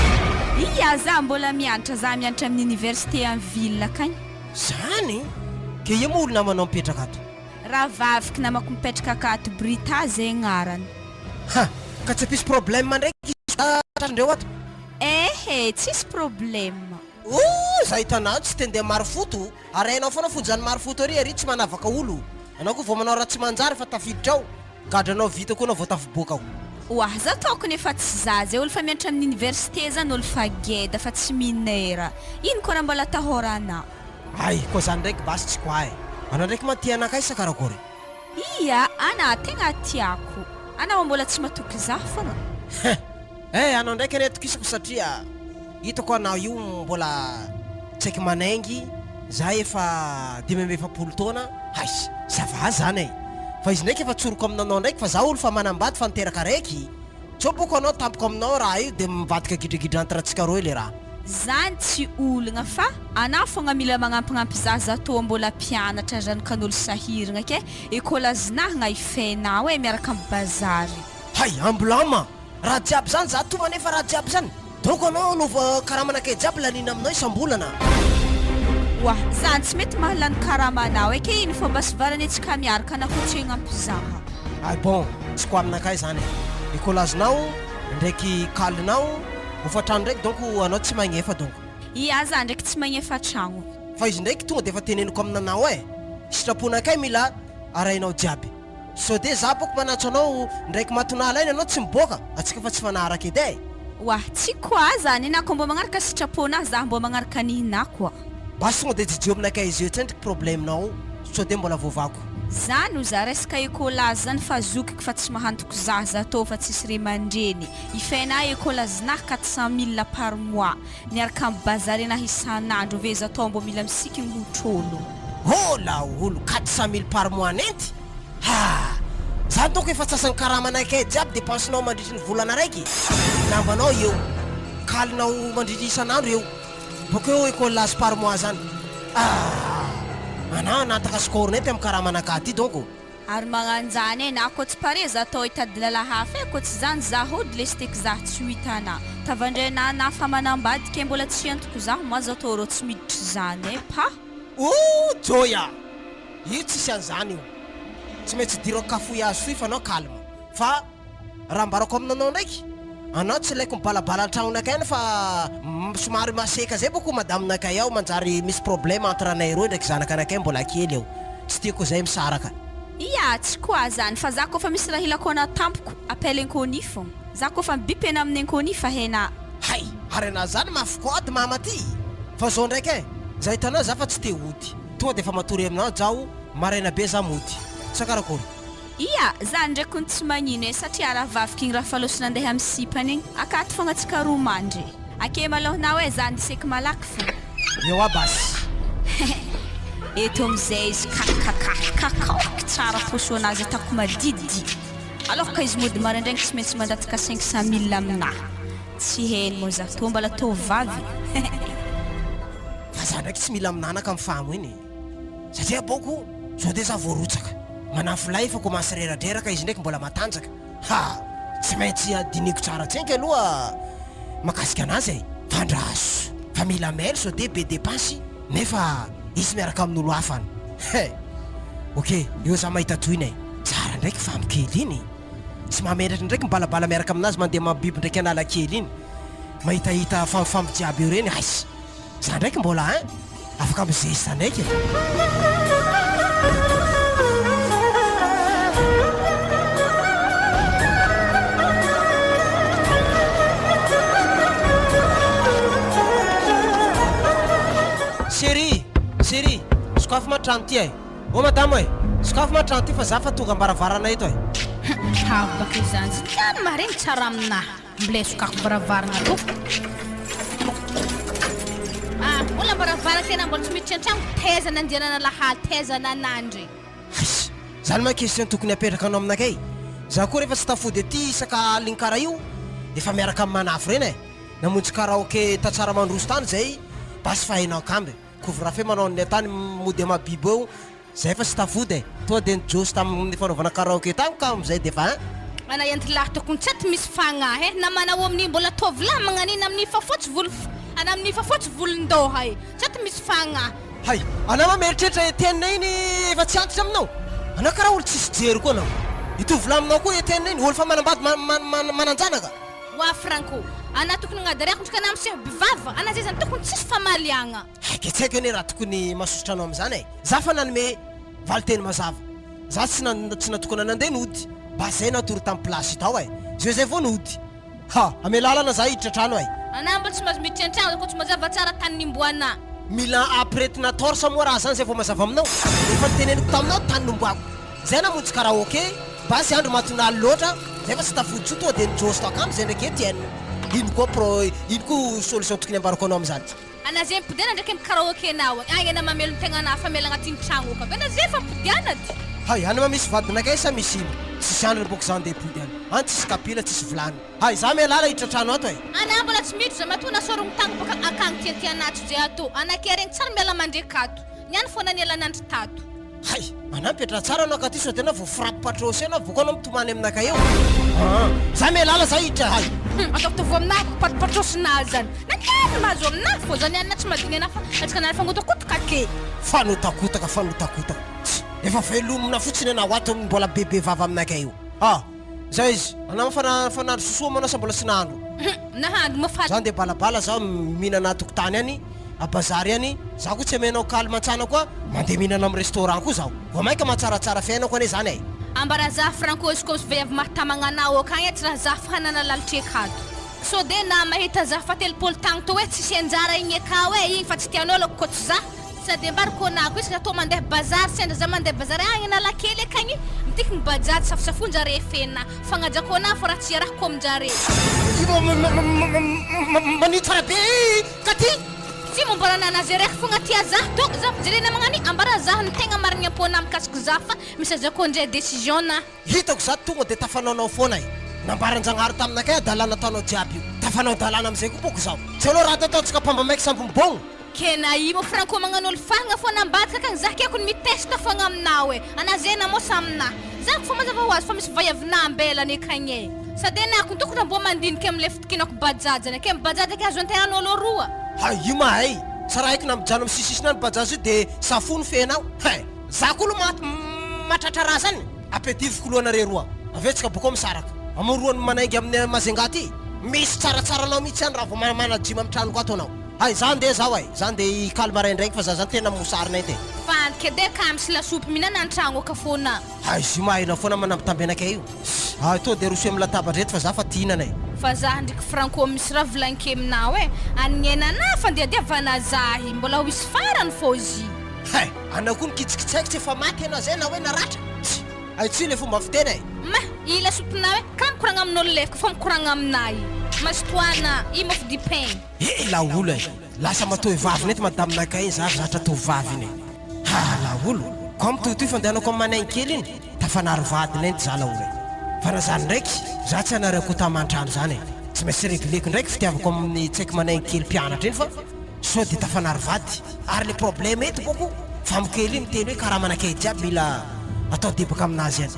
iya za mbola mianatra za mianatra amin'ny université en ville akagny zany ke ia mo olo namanao mipetraka ato raha vaviky namako mipetraka akato brita zay agnarany ka tsy pisy problème ndraiky trandreo ato tsisy problème za hitanao tsy tendeha marofoto ary hainao foana fojany marofoto ary tsy manavaka olo anao koa vao manao raha tsy manjary fa tafiditra ao gadranao vita koa anao vao tafiboaka ao oah za tokony efa tsy za zay olo fa mianatra amin'ny université zany olo fa geda fa tsy minera ino koa raha mbola tahorana ay koa zany ndraiky basy tsy koa e anao ndraiky maty anakay sa karakory iya ana tegna tiako anao mbola tsy matoky za foana anao ndraiky ane tokisako satria hitako anao io mbola tsy haiky manaingy za efa 5 taona haisy sava zany e fa izy ndraiky efa tsoroko aminanao ndraiky fa za olo fa manambady fa niteraka raiky tsy boko anao tampoko aminao raha io de mivadika gidrigidra antiratsika roy le raha zany tsy olagna fa anao fogna mila magnampignampy zaza tô mbola mpianatra zanakan'olo sahiragna ke école zinahagna ifainao e miaraka amin'ny bazary hay amblama raha jiaby zany za to manefa raha jiaby zany donc anao nova karamanakay jiaby lanina aminao isam-bolana oa zany tsy mety mahalany karamanao eke ino fomba sy valany antsika miaraka nakotsegna ampizaha ay bon tsy ko aminakay zany e écolazinao ndraiky kalinao hofatrano ndraiky donc anao tsy magnefa donc ia za ndraiky tsy magnefa tragno fa izy ndraiky tonga de efa teneniko aminanao e sitraponakay mila arainao jiaby so de za boko manatso anao ndraiky matonala iny anao tsy miboaka atsika fa tsy fanaraka edy e oa tsy koa zany inako mbo magnaraka sitrapona za mbo magnaraka nihina koa basy tonga de jijio aminakay izy eo tsy ndraiky problemenao so de mbola vovako zany o za resaka écolazy zany fa zokiko fa tsy mahantoko zaza tô fa tsisy ray mandreny ifaina écolazinah 400 000 par mois niaraka amin'ny bazary anah isan'andro ove za tô mbo mila misiky ngotrolo la olo 400 000 par mois nenty zany toko efa tsasany karamanakay jiaby dépensenao mandritry ny volana raiky lambanao eo kalinao mandritry isan'andro eo boko eo écolazy par mois zany anao nataka scornety amin'ny karaha manaka ty donko ary magnanjany na koa tsy pare za atao hitady lalahafa koa tsy zany za hody le steky za tsy ho hitana tavandrana na fa manambadika mbola tsy antoko za moa za atao rô tsy miditry zany pa joya io tsisy an'izany io tsy maintsy diro kafoy azo foy fa anao calme fa raha mbarako aminanao ndraiky anao tsy laiko mibalabala an-tragnonakay fa somary maseka zay boko madaminakay ao manjary misy problème entre anay roa ndraiky zanakanakay mbola kely eo tsy tiako zay misaraka ia tsy koa zany fa za koa fa misy raha hilako ana tampoko appel inconi fo za koa fa mibipena amin'ny inconi fa hena hay ary ana zany mafokody mama ty fa zao ndraiky e za hitanao za fa tsy te hody tonga de fa matory aminao zaho maraina be za mody sakarakory ia za ndraiky ny tsy magnino e satria raha vaviky igny raha falosina andeha amin'ny sipany igny akaty fogna tsika roa mandry ake malohanao e za ndiseky malaky fo eo abasy eto amizay izy kakakaky tsara poso anazy atako madididi alors ka izy mody maraindraigny tsy maintsy mandataka 500 000 aminahy tsy heno moa za to mbala to vavy fa za ndraiky tsy mila aminanaka mifamo iny satria boko zao de za voarotsaka manafilay fa komansy reradraraka izy ndraiky mbola matanjaka ha tsy maintsy adiniko tsara tsenky aloha makasika anazy e fandraso fa mila maily sao de be dépense nefa izy miaraka amin'olo hafany ok eo za mahita toina e tsara ndraiky famokely iny tsy mametratra ndraiky mibalabala miaraka aminazy mandeha mabiby ndraiky anala kely iny mahitahita famifambo jiaby eo reny asy za ndraiky mbola ein afaka mizesa ndraiky Chérie, sokafo matrano ty e ô madamo e sokafo matrano ty fa za fa tonga ambaravarana eto e baka izany zany maregny tsara aminahy mbilay sokafo baravarana to mbola baravarana tena mbola tsy miditra an-tragno taizana andianana lahaly taizana anandry as zany ma question tokony apetraka anao aminakay za koa rehefa tsy tafody aty isaka aligny karaha io efa miaraka amin'ny manafo reny e namonjy karaoke tatsara mandroso tany zay basy fa hainao kamby couvre-feu manao ny tany mody mabibo eo zay fa tsy tafody e toa de nijosy tamin'ny fanaovana karaoke tany ka amizay de fa ana entylahy tokony tsy aty misy fagnahy e na manao amin'ny mbola tovolahy magnanina amin'ny fafotsy volo ana amin'ny fafotsy volondoha e tsy aty misy fagnahy hay anao mameritretra etenina iny efa tsy antitra aminao anao karaha olo tsisy jery koa anao itovolahy aminao koa etenina iny olo fa manambady mananjanaka wa franco ana tokony agnadariako ndraiky ana amseho bivava ana zay zany tokony tsisy famaliagna haika tsy haiko anie raha tokony masosotra anao am'izany e za fa nanome valiteny mazava za tsy natokona nandeha nody ba zay natory tamin'ny plasy tao e zay vao nody ha ame lalana za hiditra trano e ana mbola tsy mahazo miditra an-tragno ko tsy mazava tsara tany nimboana mila apretina torsa moa raha zany zay vao mazava aminao efa niteneniko taminao tany nomboako zay namonjy karaoke basy andro matonaly loatra zay fa tsy tafody tso toa de nijosy tao akamy zay ndraiky etienne ino koa solution tokony ambarako anao am'zany ana zay mipodiana ndraiky amin'ny karaoke anao agny ana mamelo tegna ana famela agnatin'ny tragno ka bena zay fa mipodiana ty hay ana ma misy vadinakay sa misy ino tsisy andro boko zany de podiana any tsisy kapila tsisy vilany hay za mialala hiditra trano ato e ana mbola tsy miditra matona sorogny tagno baka akagny tiatianato zay ato ana keregny tsara miala mandrekato niany foana nialanandry tato hay manampetra tsara anao ka ty sao tena vo frappe patrosy anao voko anao mitomany aminakay eo za mialala za hiditra hay ataovy aminahy patrosinazy zany nakany mahazo aminahy fô zany anina tsy madigny ana fa atsika anany fangotakotoka ke fanotakotaka efa velomina fotsiny anao ato mbola bebe vava aminakay io za izy anao fanandro sosoa manao sa mbola sy nahandro nahandro mafa zany de balabala zaho mihinana tokotany any abazary any za koa tsy amenao kaly mantsana koa mandeha mihinana amin'ny restaurant koa zaho vo maika matsaratsara fiainako ane zany e ambara za franco izy koa vehivy mahatamananao akagny tsy raha za fa hanana lalitry akato so de na mahita za fa telopolo tagno to hoe tsisy anjara igny akao e igny fa tsy tianao lako koa tsy za sady ambariko anako izy atao mandeha bazary sendra za mandeha bazary agny nalakely akagny mitiky mibajady safosafonjare efena fagnajako ana fa raha tsy arahako aminjare manitsara be ka ty tsy mombarana anazy araiky fogna tia za to za jerena magnany ambara za ny tegna marigny ampona mikasiky za fa misy azako ndray décision na hitako za tonga de tafanaonao foana e nambaran-jagnahary taminakay adalana ataonao jiaby io tafanao dalana am'izay ko boko zaho tsy aloha raha ataotsika pamba maiky sambombogno kena imo Franco magnan'olo fagna fo nambadika kagny zah keko ny mitesta fogna aminao e anazena mo samina zah fo mazava ho azy fa misy vaiavina ambelany kagny sady anako tokony mbo mandiniky am'le fitikinako bajajany ke bajajy ke azo antenan'olo roa io mahay tsara haiko namijano misisisina ny bajazy io de safony fenao za kolo matratra raha zany apediviko loanare roa avetsika boko misaraka amoroany manaingy amin'ny mazengaty misy tsaratsara mihitsy any raha vao manajima amin'ny tranoko ato anao zany de zao zany de ikaly maraindraiky fa za zany tena mosarina te fantike de ka misy lasopy minana an-tragno aka fona zy mahina foana manambitambenaka io to de roso amin'ny latabatra reto fa za fa tihinana fa zah ndraiky Franco misy raha volanike aminao anenana fandiadiavana zahy mbola ho isy farany fô zy anao koa nikitsikitsaiko tsy efa maty anao zay na hoe naratra tsy le fomba fitena ma i lasopinao ka mikoragna amin'olo lefaka fa mikoragna aminahy mastoana i mofo dipin laolo lasa matoy vaviny ety madaminaka iny za zatra to vaviny laolo ko mitotoy fandehanako amin'ny manainy kely iny tafanary vadiny eny ty za laolo fa na zany ndraiky za tsy anarako tamantrano zany tsy maintsy réguleko ndraiky fitiavako amin'ny tsaiky manainy kely mpianatra iny fa so de tafanary vady ary le problème ety boko fa mikely iny teny hoe karaha manakay jiaby mila atao debaka aminazy any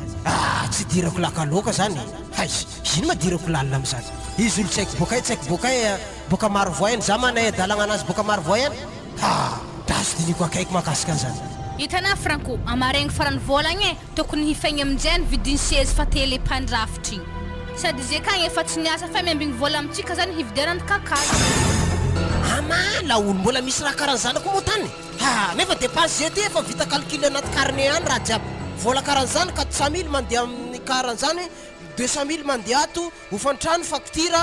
tsy dirako lakaloka zany ino madirako lalina am'zany izy olo tsaiko bokay boka maro voyany za manay dalagna anazy boka maro voyany daso diniko akaiko makasika an'zany hitanà Franco amaregny farany volagny tokony hifaigny aminjay vidiny chaise fa tele mpandrafitra igny sady zay kagny efa tsy niasa fa miambigny vola amintsika zany hividianany kakazo laolo mbola misy raha karan'zany ako moa tany nefa dépense zay ty efa vita calcule anaty carnet any raha jiaby vola karan'zany 400 000 mandeha amin'ny karan'zany 200 000 mandeha ato hofantrano facture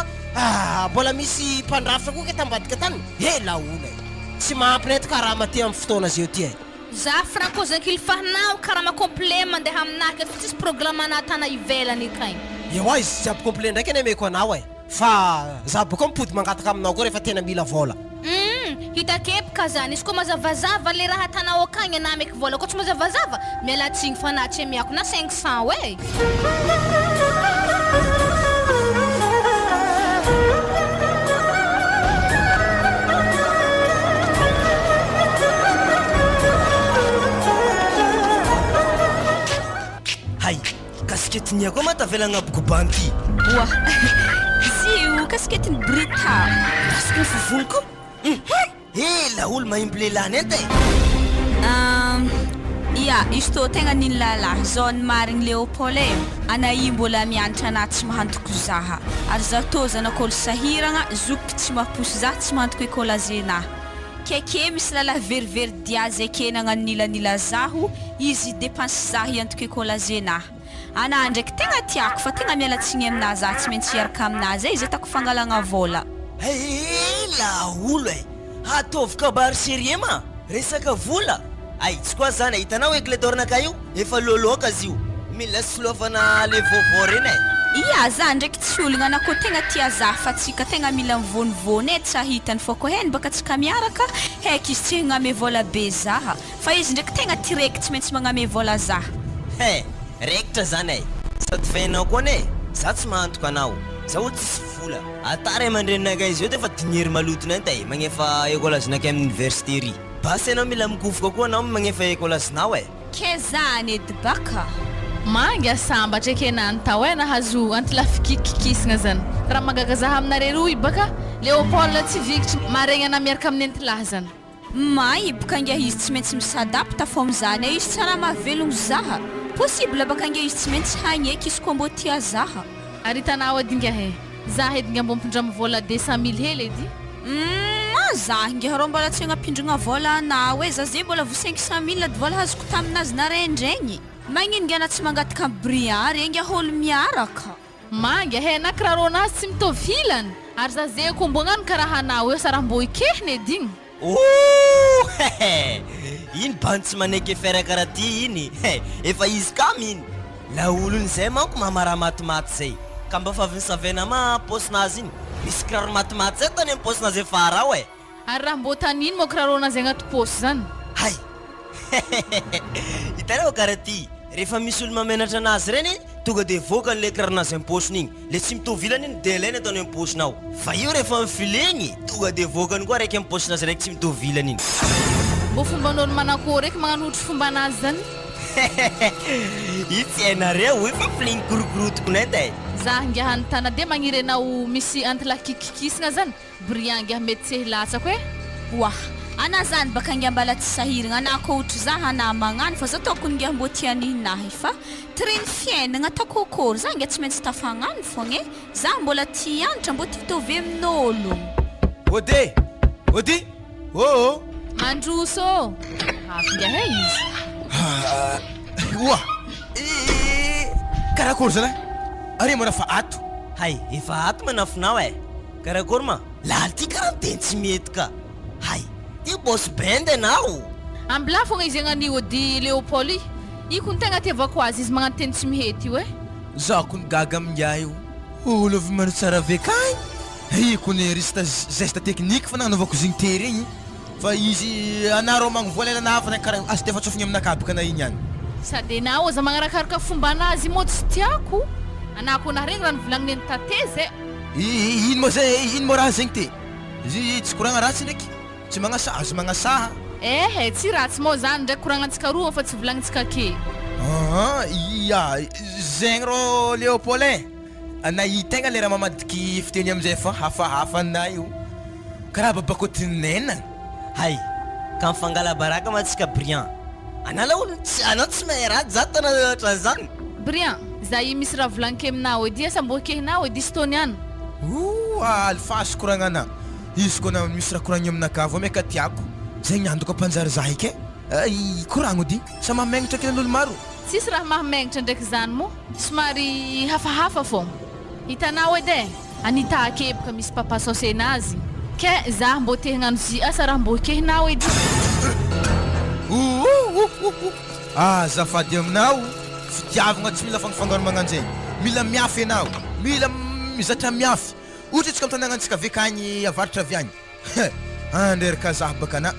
mbola misy mpandrafitra koa ke tambadika tany laolo tsy mahampiny ety karaha maty amin'ny fotoana zay ty za Franco zankily fahnao karaha complet mandeha aminaka fa tsisy programme anatana ivelany kagny izy jiaby complet ndraiky ane meko anao fa za boka mipody mangataka aminao koa rehefa tena mila vola hitakepika zany izy koa mazavazava le raha atanao akagny ana meky vola koa tsy mazavazava mialatsigny fa na tsy miako na 500 kasiketiny ako matavelagna aboko banky zio kasiketiny brita kasikety fofony ko laolo maimbo lelany ety izy tô tegna niny lalahy zao ny marigny Léopold anahy mbola mianatra anahy tsy mahantoko zaha ary za tô zanak'olo sahiragna zokiky tsy mahaposy za tsy mahantoko ekolazenahy keke misy lalahy verivery diazy ake nagnanilanila zaho izy dépense zaho iantoko ekolazenahy ana ndraiky tegna tiako fa tegna mialatsigny aminazy za tsy maintsy iaraka aminazy izy atako fangalagna vola laolo ataovy kabary sérieux ma resaka vola tsy koa zany hitanao ekledornaka io efa loloka azy io mila solovana le vaovao reny za ndraiky tsy olagna anako tegna tia za fa tsika tegna mila mivonivony tsy hitany fa ko heny baka tsika miaraka heky izy tsy hagname vola be zaha fa izy ndraiky tegna tiraiky tsy maintsy magname vola zaha rekitra zany sady fainao koa ne za tsy mahantoko anao za olo tsisy vola atary amandrenaka izy eo de efa diniry malotona ety magnefa ekolazinaka amin'ny université ry basy anao mila mikofoka koa anao magnefa ekolazinao ke zany edy baka manga sambatra ake nantao nahazo antilafikikikisagna zany raha magaga zaha aminare roy baka Léopold tsy vikitry maregny ana miaraka amin'ny entilahy zany baka angia izy tsy maintsy misadapta fô am'zany izy tsara mahavelogno zaha possible baka angia izy tsy maintsy hagny eky izy koa mbô tia zaha ary hitanao adinga zaha edinga mbô mpindramy vola 200 000 hely edy zaha inga rô mbola tsy agnapindrigna vola ana za zay mbola vo 500 000 dy vola hazoko taminazy naraindraigny magnino ngiana tsy mangataka briand re ngia holo miaraka manga na kiraro anazy tsy mitovy hilany ary za zay ko mbô gnano karaha anao eo saraha mbô ikehiny edy igny iny bany tsy maneky fera karaha ty iny efa izy kam iny laolony zay manko mahamara matimaty zay ka mba fa vinsavena ma posinazy iny misy kiraro matimaty zay tany amin'ny posinazy efara ao ary raha mbô tany iny mo kiraro anazy agnaty posy zany hitanao karaha ty rehefa misy olo mamenatra anazy reny tonga de voaka le kiraranazy am-paosiny igny le tsy mitovilany iny de ilainy ataony am-paosinao fa io rehefa mifileny tonga de voakany koa raiky am-paosinazy raiky tsy mitovilany iny mbo fomban'olo manakôry eky magnano ohatra fomba anazy zany io tsy hainareo efa fileny korokorotokonay tay za ngia hanontana de magniry anao misy antilakikikisagna zany brian ngia mety tsy hilatsako e wah ana zany baka ngia mbala tsy sahiragna ana ko ohatra za ana magnano fa za tokony ngia mbo tianinahy fa treny fiainagna ataoko akory za ngia tsy maintsy tafagnano fogna e za mbola tianatra mbo titovy amin'olo ody oh mandroso avy ngia he izy oa karakory zalahy are mana fa ato hay efa ato manafinao e karakory ma laly ty karaha teny tsy mety ka hay ty boss band anao ambila fogna izy agnanio ody Léopoly iko ny tegna tiavako azy izy magnano teny tsy mihety io e za kony gaga aminga io olo avy mano tsara vekany iko ny rista geste technique fa nagnanovako zigny tery igny fa izy anaro magnivoalela nahafana karaha asy tefa tsofigny aminakabaka na igny any sady nao aza magnarakaraka fomba anazy mo tsy tiako anako anah regny raha nivolagnineny tate zay ino mo zay ino mo raha zegny te izy tsy koragna ratsy ndraiky tsy magnasaha azo magnasaha ehe tsy ratsy mo zany ndraiky koragnantsika roa fa tsy volagnintsika ke ya zegny rô Léopoldin anahitegna le raha mamadiky fiteny amizay fa hafahafa ana io karaha babakotinena hay ka mifangala baraka matsika brian anala olo anao tsy mahay raha za tana ohatran zany brian za i misy raha volagnike aminao edy asa mbo kehinao edy izy tony any alifasy koragnana izy kona misy raha koragny aminaka vo meka tiako zegny andoko ampanjary za ike koragno dy sa mamegnatra kenan'olo maro tsisy raha mahamegnatra ndraiky zany mo somary hafahafa fô hitanao edy e anita akebaka misy papa sosenazy ke za mbo te hagnano zy asa raha mbo kehinao edy zafady aminao fitiavagna tsy mila fangafangaro magnanjay mila miafy anao mila mizatra miafy ohatra tsika mitanagnansika vekagny avaratra avy agny anderaka zah baka ana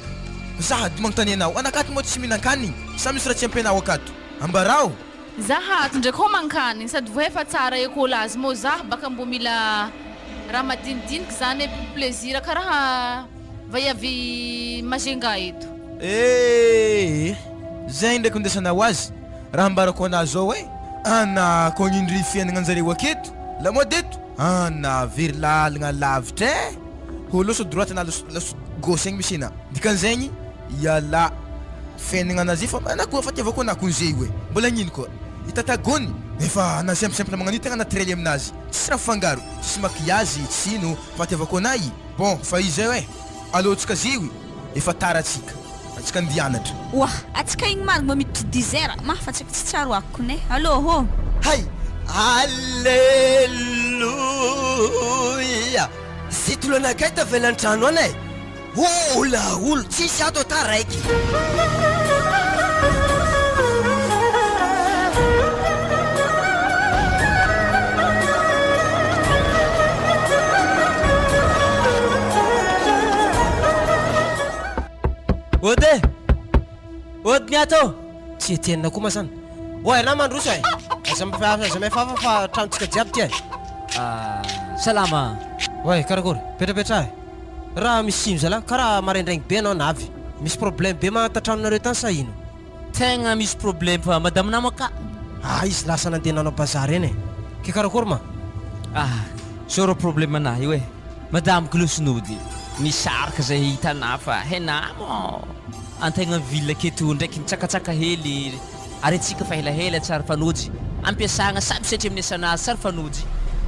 za dy magnontany anao anakato mo tsy mihinan-kanigny sa misy raha tsy ampianao akato ambarao za hato ndraiky ho mankanigny sady voefa tsara ekôly azy mo za baka mbo mila raha madinidiniky zany pour plaisir karaha vaiavy mazenga eto zay ndraiky indesanao azy raha ambarako anazy zao e ana kognindry fiainagna anjareo aketo lamode eto ana very lalagna lavitra e holoso droite na loso gauche egny misy ana dikan'zegny iala fiainagna anazy fa anako fatiavako anako nzay hoe mbola agnino koa itatagony efa ana simple magnano tegna naturely aminazy tsisy raha fangaro tsisy makiazy tsino fatiavako anay bon fa izy e alotsika ziwy efa taratsika atsika andianatra wah atsika igny marigny mba miditry 10 heures fa tsika tsy tsaro akone alôhô hay alleluia zay tolo anakay tavelan-trano anay ola olo tsisy ato ata raiky ody niato tsy etienina koa ma zany oe na mandroso e aza mafafa fa tranotsika jiaby ty e salama oe karakory petrapetra e raha misy sino zala karaha maraindraigny be anao navy misy problème be matatranonareo tany sa ino tegna misy problème fa madame namaka izy lasa nandehananao bazary eny e ke karakory ma soro problème anahy io e madame kilosonody misaraka zay hitanà fa hainamo antegna ville aketo ndraiky nitsakatsaka hely arentsika fa helahela tsara fanojy ampiasagna samy setry amin'ny asanazy tsara fanojy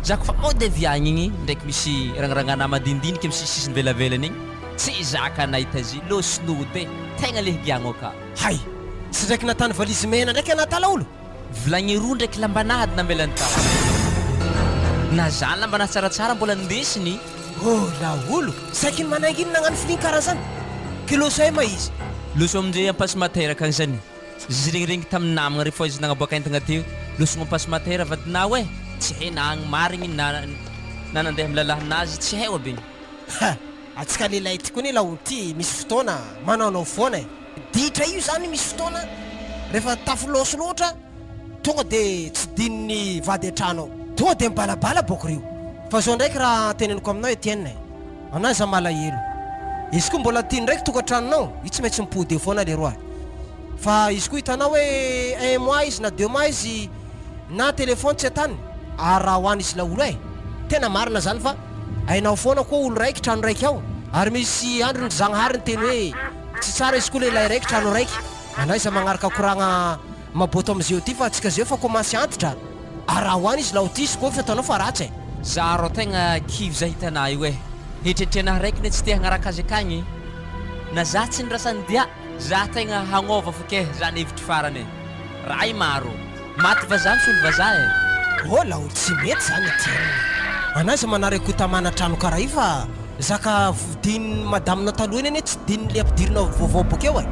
zako fa mode viagny igny ndraiky misy ragnaranana madinidiniky misy sisiny velavelany igny tsy zaka nahita zy losonody e tegna le higiagno aka hay tsy ndraiky natany valizy mena ndraiky anatala olo vilagny roa ndraiky lambanahady namelany tao na zany lambanahy tsaratsara mbola ndesiny la olo saiky ny manaingy iny nagnano filigny karaha zany kiloso ay ma izy loso amin'izay ampasimatera kagny zany izy regniregny tamin'ny namagna rehefa izy nagnaboaka entagna teo losogno ampasimatera vadinao e tsy hay na agny marigny na nandeha milalahanazy tsy hay abegny atsika lehilahy ty koa ny laolo ty misy fotoana manaonao foana e ditra io zany misy fotoana rehefa tafy loso loatra tonga de tsy dininy vady an-trano tonga de mibalabala boko rio fa zao ndraiky raha teneniko aminao Etienne anaza malahelo izy koa mbola tiany ndraiky tokantranonao io tsy maintsy mipody eo foana leroa fa izy koa hitanao hoe 1 mois izy na 2 mois izy na téléphone tsy atany raha hoany izy laolo tena marina zany fa ainao foana koa olo raiky trano raiky ao ary misy andro ny zagnahary ny teny hoe tsy tsara izy koa lehilahy raiky trano raiky anao iza magnaraka koragna maboto am'zeo ty fa atsika zeo fa komansy antitra raha hoany izy lao ty izy koa fataonao fa ratsy za ro tegna kivy za hitanà io hitretrena raiky ne tsy te hagnaraka azy akagny na za tsy nirasany dia za tegna hagnova foke zany hevitry farany raha i maro maty vazaha misolo vazaha laolo tsy mety zany tiany anazy manareko tamana trano karaha io fa zaka vidiny madaminao taloha eny tsy dininy le ampidirinao vaovao bokeo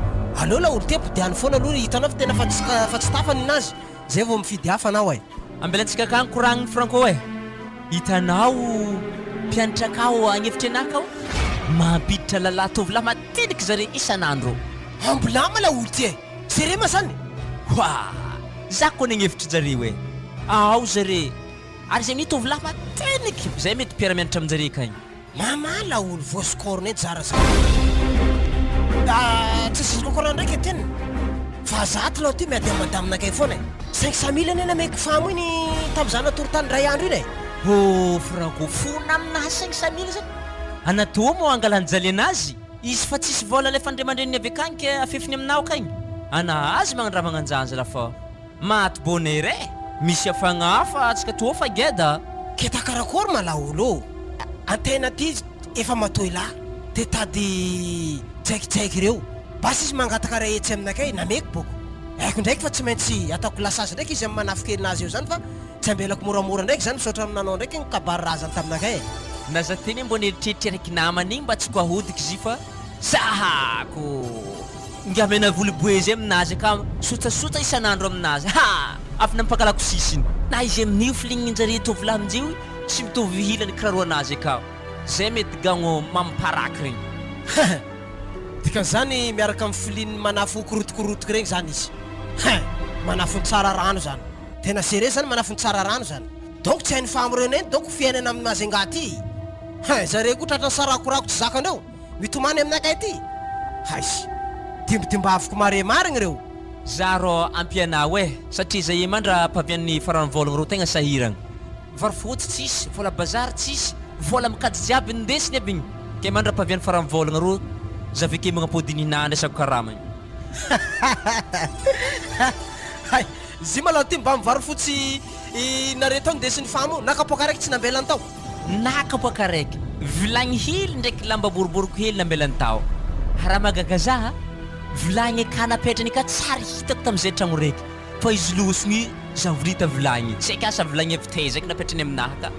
aleo laolo ty ampidiany foana aloha hitanao fa tena fa tsy tafany inazy zay vao mifidy hafa anao ambelantsika akagny koragniny Franco hitanao mpianatra akao agnevitry anakao mampiditra lalahy tovolahy matiniky zare isan'andro ambolama laolo ty sere ma zany za koa nagnevitry zareo ao zare ary zay tovolahy matiniky zay mety mpiara-mianatra aminjare akagny mama laolo voascorne zara zany tsy sisy kokoran ndraiky tena fa zato lao ty miady madaminakay foana 500 000 nena maiky famo iny tam'izany natorytany ray andro iny Franco fona aminahy 500 000 zany anatoa mo angalanjaly anazy izy fa tsisy vola le fandriamandreniny avy akagny ke afefiny aminao akagny ana azy magnandraha magnanjanja lafa maty bonheur misy afagna fa atsika toa fa geda keta karakory malaolo antena ty efa matoy lahy te tady jaikijaiky reo basy izy mangataka raha etsy aminakay nameky boko aiko ndraiky fa tsy maintsy ataoko lasazy ndraiky izy amin'ny manafikelynazy eo zany fa tsy ambelako moramora ndraiky zany misaotra aminanao ndraiky ny kabary raha zany taminakay na za teny mbo neritreritry araiky namany igny mba tsy koahodiky izy fa zahako ngamena voloboezy aminazy ka sotsasotsa isan'andro aminazy afy nampakalako sisiny na izy amin'io filigniny tovolahy aminjio tsy mitovy hilany kiraro anazy akao zay mety gagno mamparaky regny dikan'izany miaraka amin'ny filiny manafo korotokorotoky regny zany izy manafony tsara rano zany tena séré zany manafony tsara rano zany donc tsy hainy famorena eny donc fiainana aminazy angaty zare koa tratrany sarakorako tsy zakandreo mitomany aminakay ty haisy timbitimbaaviko mare marigny reo za ro ampiana satria zay mandra pavian'ny farany volagna ro tegna sahiragna varofotsy tsisy vola bazary tsisy vola mikady jiaby ndesiny aby igny ke mandra pavian'ny farany volagna ro zaveke magnapodiny isako karamagny zy malao ty mba mivarofotsy naretao ndesiny famo nakapoaka raiky tsy nambelany tao nakapoaka raiky vilagny hely ndraiky lamba boriboriko hely nambelany tao raha magagazaha vilagny akanapetrany ka tsara hitako tam'izay tragno raiky fa izy losony zavolita vilagny tsy akasa vilagny evitezaka napetrany aminahy ka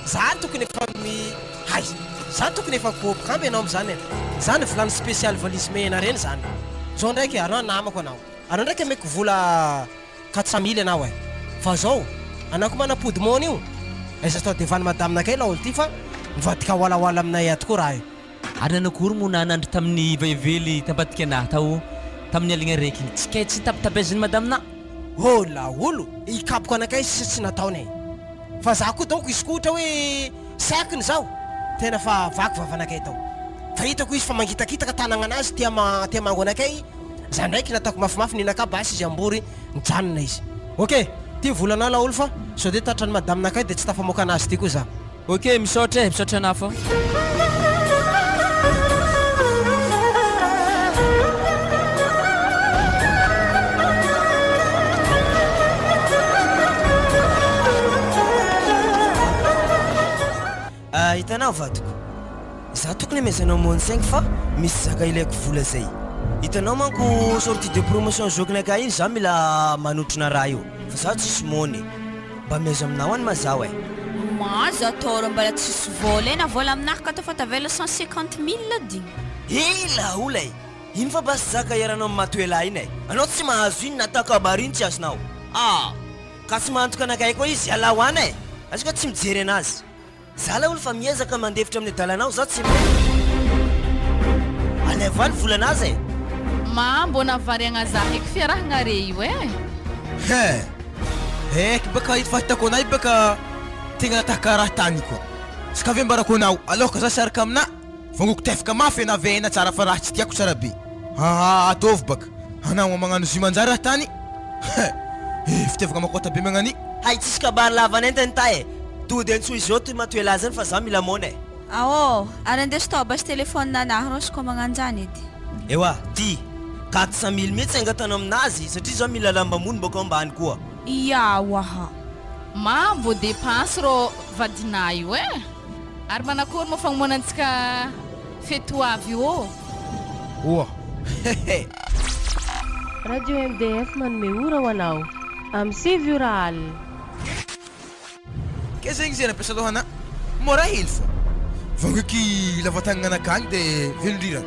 zany tokony efa zany tokony efa koboka amby anao am'zany zany vilany spécial valise mena reny zany zao ndraiky anao namako anao ndraiky ameko vola 400 000 anao fa zao anako manapody mona io aiza tao devany madaminakay laolo ty fa mivadika walahoala aminay ato koa raha io ary nanakory mo nanandro tamin'ny vaively tampatika anahy tao tamin'ny aligna raiky tsy kay tsy tapitabeziny madamina laolo ikapoko anakay tsy nataony fa za koa donc izy koa ohatra hoe sakiny zao tena fa vaky vavanakay tao fa hitako izy fa mangitakitaka tanagna anazy tia mango anakay za ndraiky nataoko mafimafy ninaka basy izy ambory nijanona izy ok ty volana laolo fa sao de tatrany madaminakay de tsy tafamoaka anazy ty koa za ok misaotra anah fa hitanao vadiko za tokony amezanao mony 5 fa misy zaka ilaiko vola zay hitanao manko sortie de promotion zokinaka iny za mila manotrona raha io fa za tsisy mony mba mezo aminao any mazao maza toro mbala tsisy vola ena vola aminahy ka tafa tavela 150 000 digny laola iny fa basy zaka iaranao amin'ny matoela iny anao tsy mahazo iny natao abariny tsy azonao ka tsy mahantoka anakay koa izy ala ho any azaka tsy mijery anazy za laolo fa miezaka mandefitra amin'ny dalanao za tsy alevany volanazy Ma mbona variagna za heky fiarahagna re io Eky baka ito fahitako anay baka tegna nataka raha tany koa. Ska ve mbarako anao alohaka za saraka amina vangoko tefaka mafy na vena tsara fa raha tsy tiako tsara be. Ataovy baka anao magnano zy manjary raha tany. Fitiavaka makota be magnani. Hay tsisy kabary lavanentany tae tody antsoa izy oto matoela zany fa za mila mona ary andeso tao basy telefône nanahy rô sy koa magnanjany edy. Ewa ty 400 000 mihitsy angatana aminazy satria zao mila lamba mony baka ambany koa. Yawaha. Ma mbo dépense rô vadina io ary manakory moa fagnomonantsika fety avy io Oa. Radio MDF manome ora ho anao amin'ny 7 ora alina. Ke zegny zay nampiasa lohana mora hely fo. Vangoky lavatanana akagny de velondrirana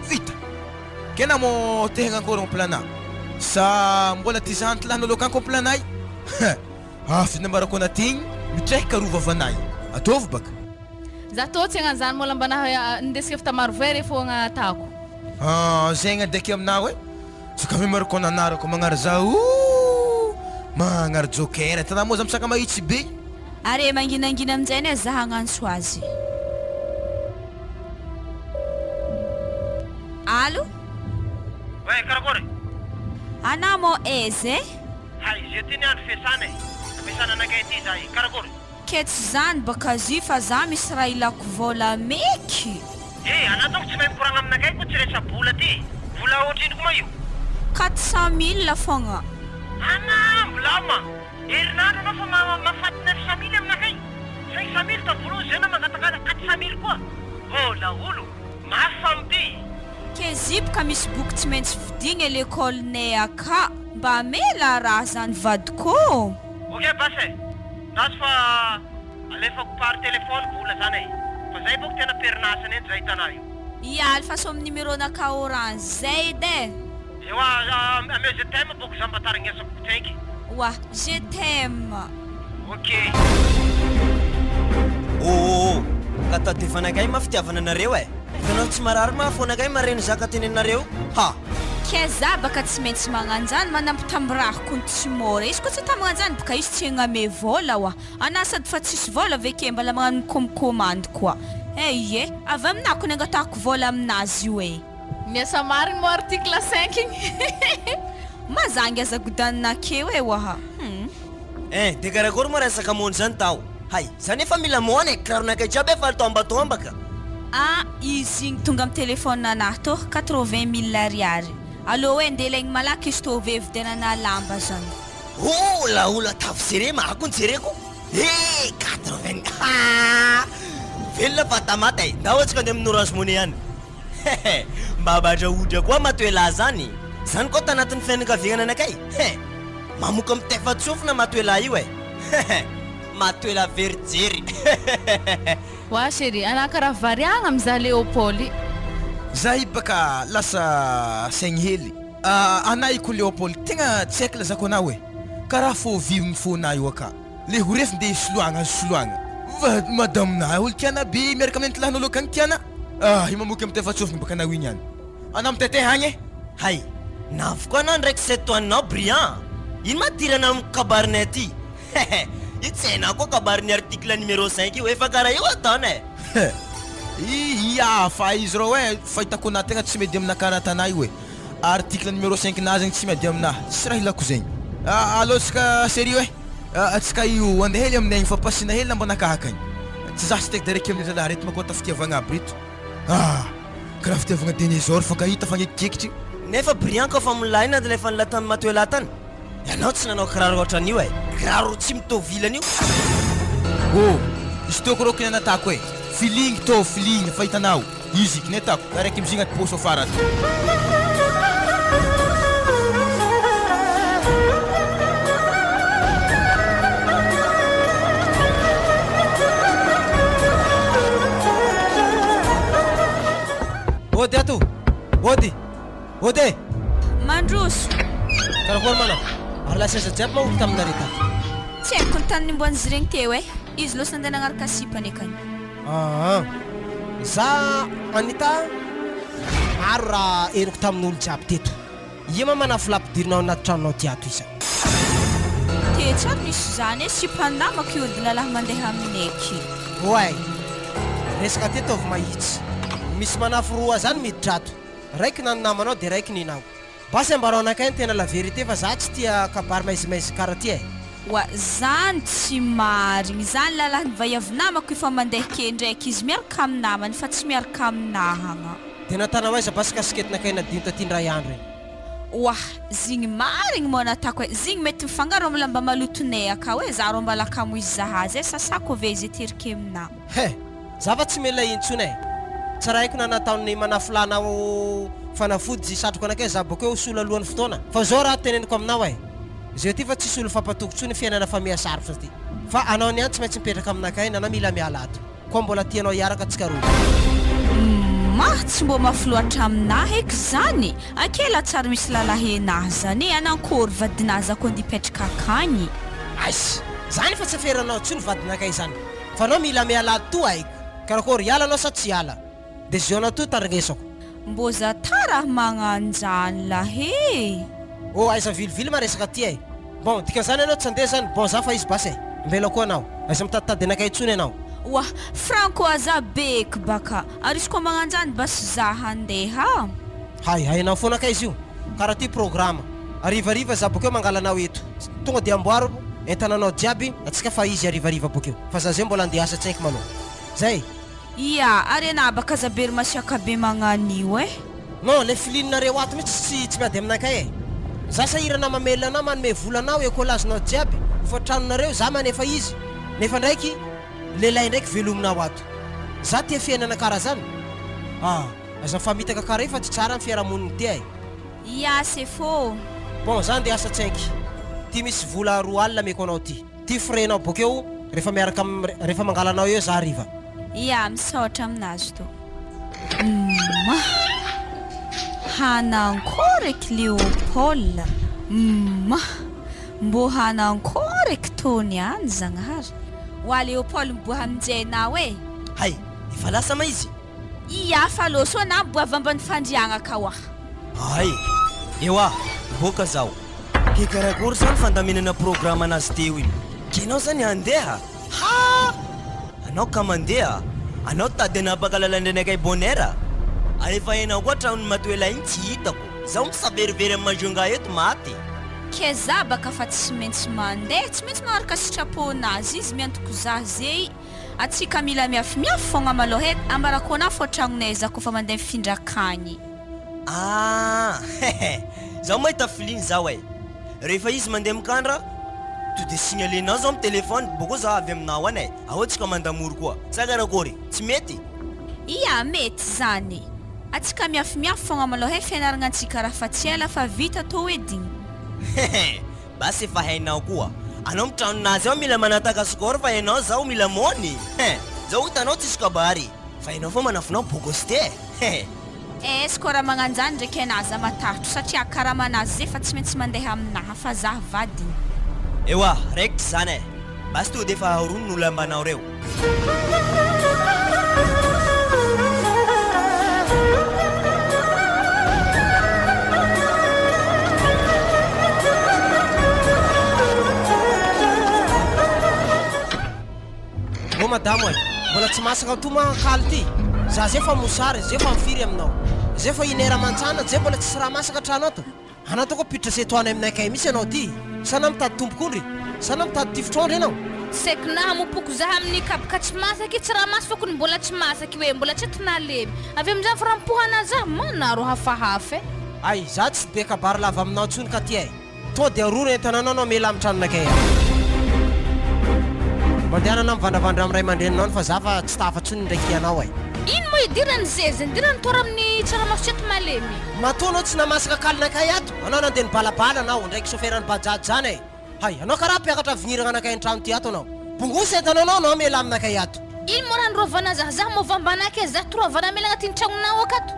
vita. Kena mo tehagna encore plana sa mbola ty zanty lahanao akagny ko planay. Afy nambarako anatigny mitrehaka rova vanay ataovy baka. za tô tsy agnan'izany mola mbana ndesika efa tamaro very fogna atako zegny adeky aminao saka me marako nanarako magnary zao magnary jokera tana moa za misaka mahitsy be are manginangina amin'izay ne za hagnantso azy. Alo? Ouais, karakory? Ana mo eze? Hay, je tiny andro fiasana ampiasana anakay ty za karakory? Ketsy zany baka zy fa za misy raha ilako vola meky. Anatako tsy mahay mikoragna aminakay ko tsy rehetra vola ty. Vola ohatrino koa io? 400 000 fogna. Ana, mbolama. Herinandro anao fa mafaty 900 000 aminakay. 500 000 tavoaloha zay na mangatakana 400 000 koa. Oh, laolo. Mafy amty. Ke zipka misy boky tsy maintsy vidigny l'école-nay aka mba mela raha zany vadiko. Ok, basy That's fa alefako par telefôny vola zany fa zay boko tena perinasany edy zay hitanao io. Ialy fa so numéro naka orange zay edy. Ewa ame je t'aime boko za mbatarignesako tsenky. Wa je t'aime. Ok. Oh, katatefanakay mafitiavana nareo hitanao tsy marary mafonakay mareny zaka tenenareo ha. Ke za baka tsy maintsy magnanjany manampitambrahako ny tsy mora izy koa tsy ta magnanjany baka izy tsy agname vola wa ana sady fa tsisy vola aveke mbala magnano komkomande koa avy aminako ny angatahako vola aminazy io miasa mariny mo article 5 igny mazangy aza godaninakeo waha de karakory mo resaka mony zany tao hay zany efa mila moana kiraronakay jiaby efa tombatombaka izy igny tonga amin'ny telefône nanahy tô 80 000 ariary allo ndeha ilaigny malaky izy tô vevidenana lamba zany. Ola tafy mako ny jereko 80 velona fa tamata nda ohatsika andeha amin'ny orange money ihany mba batra odra koa matoela zany zany koa tanatin'ny fianakaviana anakay mamoka mitefa-tsofina matoela io matoela verijery wa chéri ana karaha variagna amiza Léopoly zay baka lasa saigny hely anay ko Léopoly tegna tsy haiko lazako anao karaha fô vivy mifona io aka le ho refy ndeha soloagna madame na olo tiana be miaraka amin'ny antilahanao akagny tiana imamoky amitefa-tsofina baka anao igny any ana mitete hagny hay navokoa anao ndraiky setoaninao brillant ino matirana amin'ny kabarinay ty io tsy hainao koa kabarin'ny article numéro 5 io efa karaha io ataona fa izy rô fahitako na tegna tsy medy amina karatanay io article numéro 5 na zegny tsy medy amina tsy raha ilako zegny allo tsika sérieux atsika io andeha hely aminay fa pasina hely nambanakahakagny tsy za tsy tek daraiky amin'ny zalahy rety makota fitiavagna aby reto karaha fitiavagna dinosaure fa kahita fagnekikekitry nefa brillant koa fa molahina de lefa nilatany matoela tany ianao tsy nanao kiraro ohatran'io kiraro tsy mitovilana io izy toko rô kiny anatako filigny tô filigny fa hitanao izy kiny atako araiky mizigna ty poso afara ty ody ato ody mandroso karakory manao ary laseza jiaby maholo taminareta tsy haiko ny tany nimboan'izy regny teo izy losa andeha nagnaraka sipany akany za anita maro raha eriko tamin'olo jiaby teto ia ma manafolapidirinao anaty tranonao ty ato isa Tsara misy zany sy mpanamako io dy lalahy mandeha aminay aky oay resaka teto avy mahitsy misy manafo roa zany miditra ato raiky nanonamanao dia raiky ninao basy ambarao anakay ny tena la vérité fa za tsy tia kabary maizimaizy karaha ty wa zany tsy marigny zany lalahy nivaiavy namako efa mandeha ke ndraiky izy miaraka amin'ny namany fa tsy miaraka aminahagna dia natanao aiza basy kasiketinakay nadino taty ndray andro eny wah zigny marigny mo natako hoe zigny mety mifangaro amin'ny lamba malotonay aka hoe za ro mbala kamo izy zahazy sasako ve izy eterike aminao he za fa tsy mila intsony tsy raha haiko na nataony manafolanao fanafody zy satroko anakay za bokeo sola alohan'ny fotoana fa zao raha teneniko aminao zay ty fa tsisy olo fampatokontsony fiainana fa mihasarotra ty fa anao niany tsy maintsy mipetraka aminakay nanao mila miala ato koa mbola tianao hiaraka atsika roa tsy mbo mafloatra aminahy eky zany akela tsara misy lalahy enahy zany anankory vadinazy ako andipetraka akagny asy zany fa tsy aferanao tsy ny vadinakay zany fa anao mila miala ato to aiko karakory hiala anao sa tsy hiala dia zionao to tandrinesako mbo za tara magnanjany lahe o aiza vilivily maresaka ty bon dikan'izany anao tsy andeha zany bon za fa izy basy mbela koa anao aiza mitaditady anakay intsony anao wa franco aza beky baka ary izy koa magnanjany basy za handeha hay hainao foana ka izy io karaha ty programa arivariva za bokeo mangalanao eto tonga dia amboaro entananao jiaby atsika fa izy arivariva bokeo fa za zay mbola andeha asa tsaiky maloha zay ia ary ana baka za bery masiaka be magnanio non le filinareo ato mihitsy tsy miady aminakay za sahirana mamelona anao manome volanao ekolazinao jiaby fa tranonareo za manefa izy nefa ndraiky lehilahy ndraiky velominao ato za tia fiainana karaha zany aza famitaka karaha io fa tsy tsara amin'ny fiarahamoniny ty ia c'est faux bon za andeha asa tsaiky ty misy vola roa alina meko anao ty frenao bokeo rehefa miaraka rehefa mangalanao eo za hariva ia misaotra aminazy to hanankoreky Léopold mbo hanankoreky tony any zagnahary wa Léopold mboa aminjainao hay efa lasa ma izy ia fa loso ana mboa avambany fandriagna ka wa hay ewa boka zao ke karakory zany fandaminana programa anazy teo iny kenao zany andeha anao ka mandeha anao tady anapaka lalandrenakay bonera efa hainao koa tranony matoela iny tsy hitako zaho misaverivery amin'ny mazonga eto maty ke za baka fa tsy maintsy mandeha tsy maintsy magnaraka sitraponazy izy miantoko za zay atsika mila miafimiafy fogna maloha eto ambarako ana fo tragnonay za kofa mandeha mifindra akagny zaho mahita filiny zaho rehefa izy mandeha mikandra to de signalenao zaho amin'ny telefony boko za avy aminao any ao tsika mandamory koa sa karakory tsy mety ia mety zany atsika miafimiafy fogna maloha fianaragna antsika raha fa tsy ela fa vita to ediny basy efa hainao koa anao mitranonazy ao mila manataka skor fa hainao zaho mila mony zaho hitanao tsisy kabary fa hainao fo manafinao bogosté skora magnanjany ndraiky anazy matahotro satria karamanazy zay fa tsy maintsy mandeha aminaha fa za vadiny ewa raiky zany basy to de efa arono no lambanao reo madamo mbola tsy masaka to mankaly ty za zay fa mosary zay fa mifiry aminao zay fa inera mantsana zay mbola tsisy raha masaka tranao to anao to koa piditra setoany aminakay misy anao ty sana mitady tombokondry sana mitady tifotrondry anao sekinaha mopoko zaha amin'ny kabaka tsy masaky tsy raha masy fokony mbola tsy masaky hoe mbola tsy tinalemy avy amin'izany fa raha mipohana za manaro hafahafa ay za tsy be kabary lava aminao tsony ka ty to dia arory entananao anao mela amin'ny tranonakay mandehanana mivandravandra amin'ny ray aman-drenanao ny fa za fa tsy tafatsony ndraiky anao ino mo idirany zezany idirany tora amin'ny tsaramaso tsy eto malemy matoanao tsy namasaka kalinakay ato anao nandeha ny balabala anao ndraiky soferany bajaj zany hay anao karaha mpiakatra vinirana anakay an-trano ty ato anao bongosa entananao anao mela aminakay ato ino mo raha nirovana zaha mo vambanaka za torovana mela agnatin'ny tragnonao akato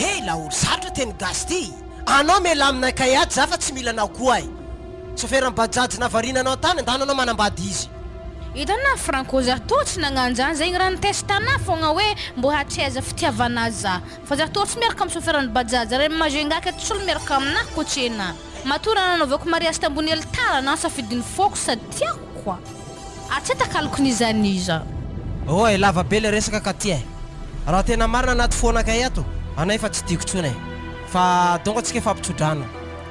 hay la olo sarotra teny gasy ty anao mela aminakay ato za fa tsy mila anao koa soferany bajaj navarina anao tany andananao manambady izy Hitanao Franco za to tsy nagnano zany zegny raha nitestana fogna hoe mbô hatraiza fitiavana za fa za to tsy miaraka amin'ny chauffeur-ny bajaja re majengaka tsy olo miaraka aminahy kotrena matora nanaovako mariage tambony eltara na safidiny foko sady tiako koa atsetakaloky nizaniza oe lava be le resaka ka ty raha tena marina anaty fonakay ato anay fa tsy tiako tsony fa donko atsika efa ampitsodrano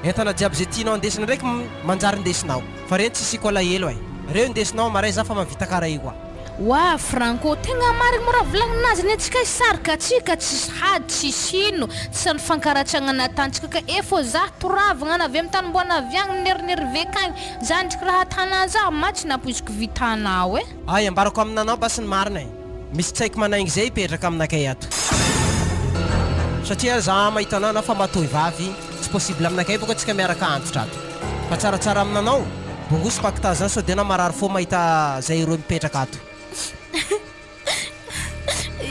entana jiaby zay tianao andesina ndraiky manjary indesinao fa reny tsy isiko alahelo reo indesinao maray za fa mavita karaha io koa wa Franco tegna marigny mora volagninazy ny atsika sarika atsika tsisy hady tsisy ino tsy sany fankaratsagna natantsika ka efo za toravagna na avy amin'ny tany mboana aviagny nernervekagny za ndriky raha tana za matsy napoiziko vitanao ay ambarako aminanao basy ny marina misy tsaiko manaigny zay ipetraka aminakay ato satria za mahitanao na fa matoy vavy tsy possible aminakay boko atsika miaraka antitra ato fa tsaratsara aminanao bongoso pakta zany so dena marary fo mahita zay ro mipetraka ato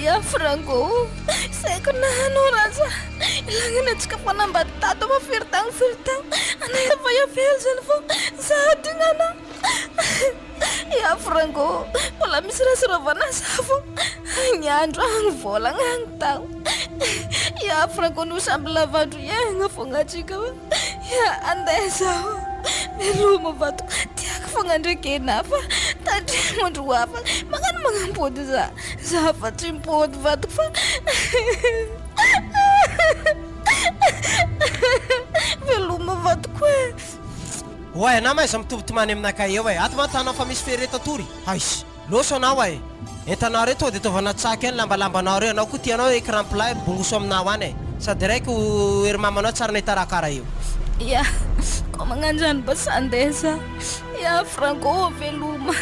ya Franco saiko nahanuraza ilangina tsika fanambady tato mafirtagny anay efa yafely zany fo za dignana ya Franco mbola misy rasoravana za fo ny andro agny volagna agny tao ya Franco no samby lavandro iagna fogna atsika ya andeha zaho meloma vato tiako fogna ndraiky enafa tadrimandro hafa magnano magnampody za fa tsy mpody vato fa veloma vato koe oe anao ma iza mitovitomany aminakay eo ato matanao fa misy fereta tory aisy loso anao entanao re to de tovana tsaky any lambalambanao reo anao koa tianao écran plat bongoso aminao any sady raiky ery mamanao tsara nahitarakara io ya ko magnanjany basa andesa ya Franco veloma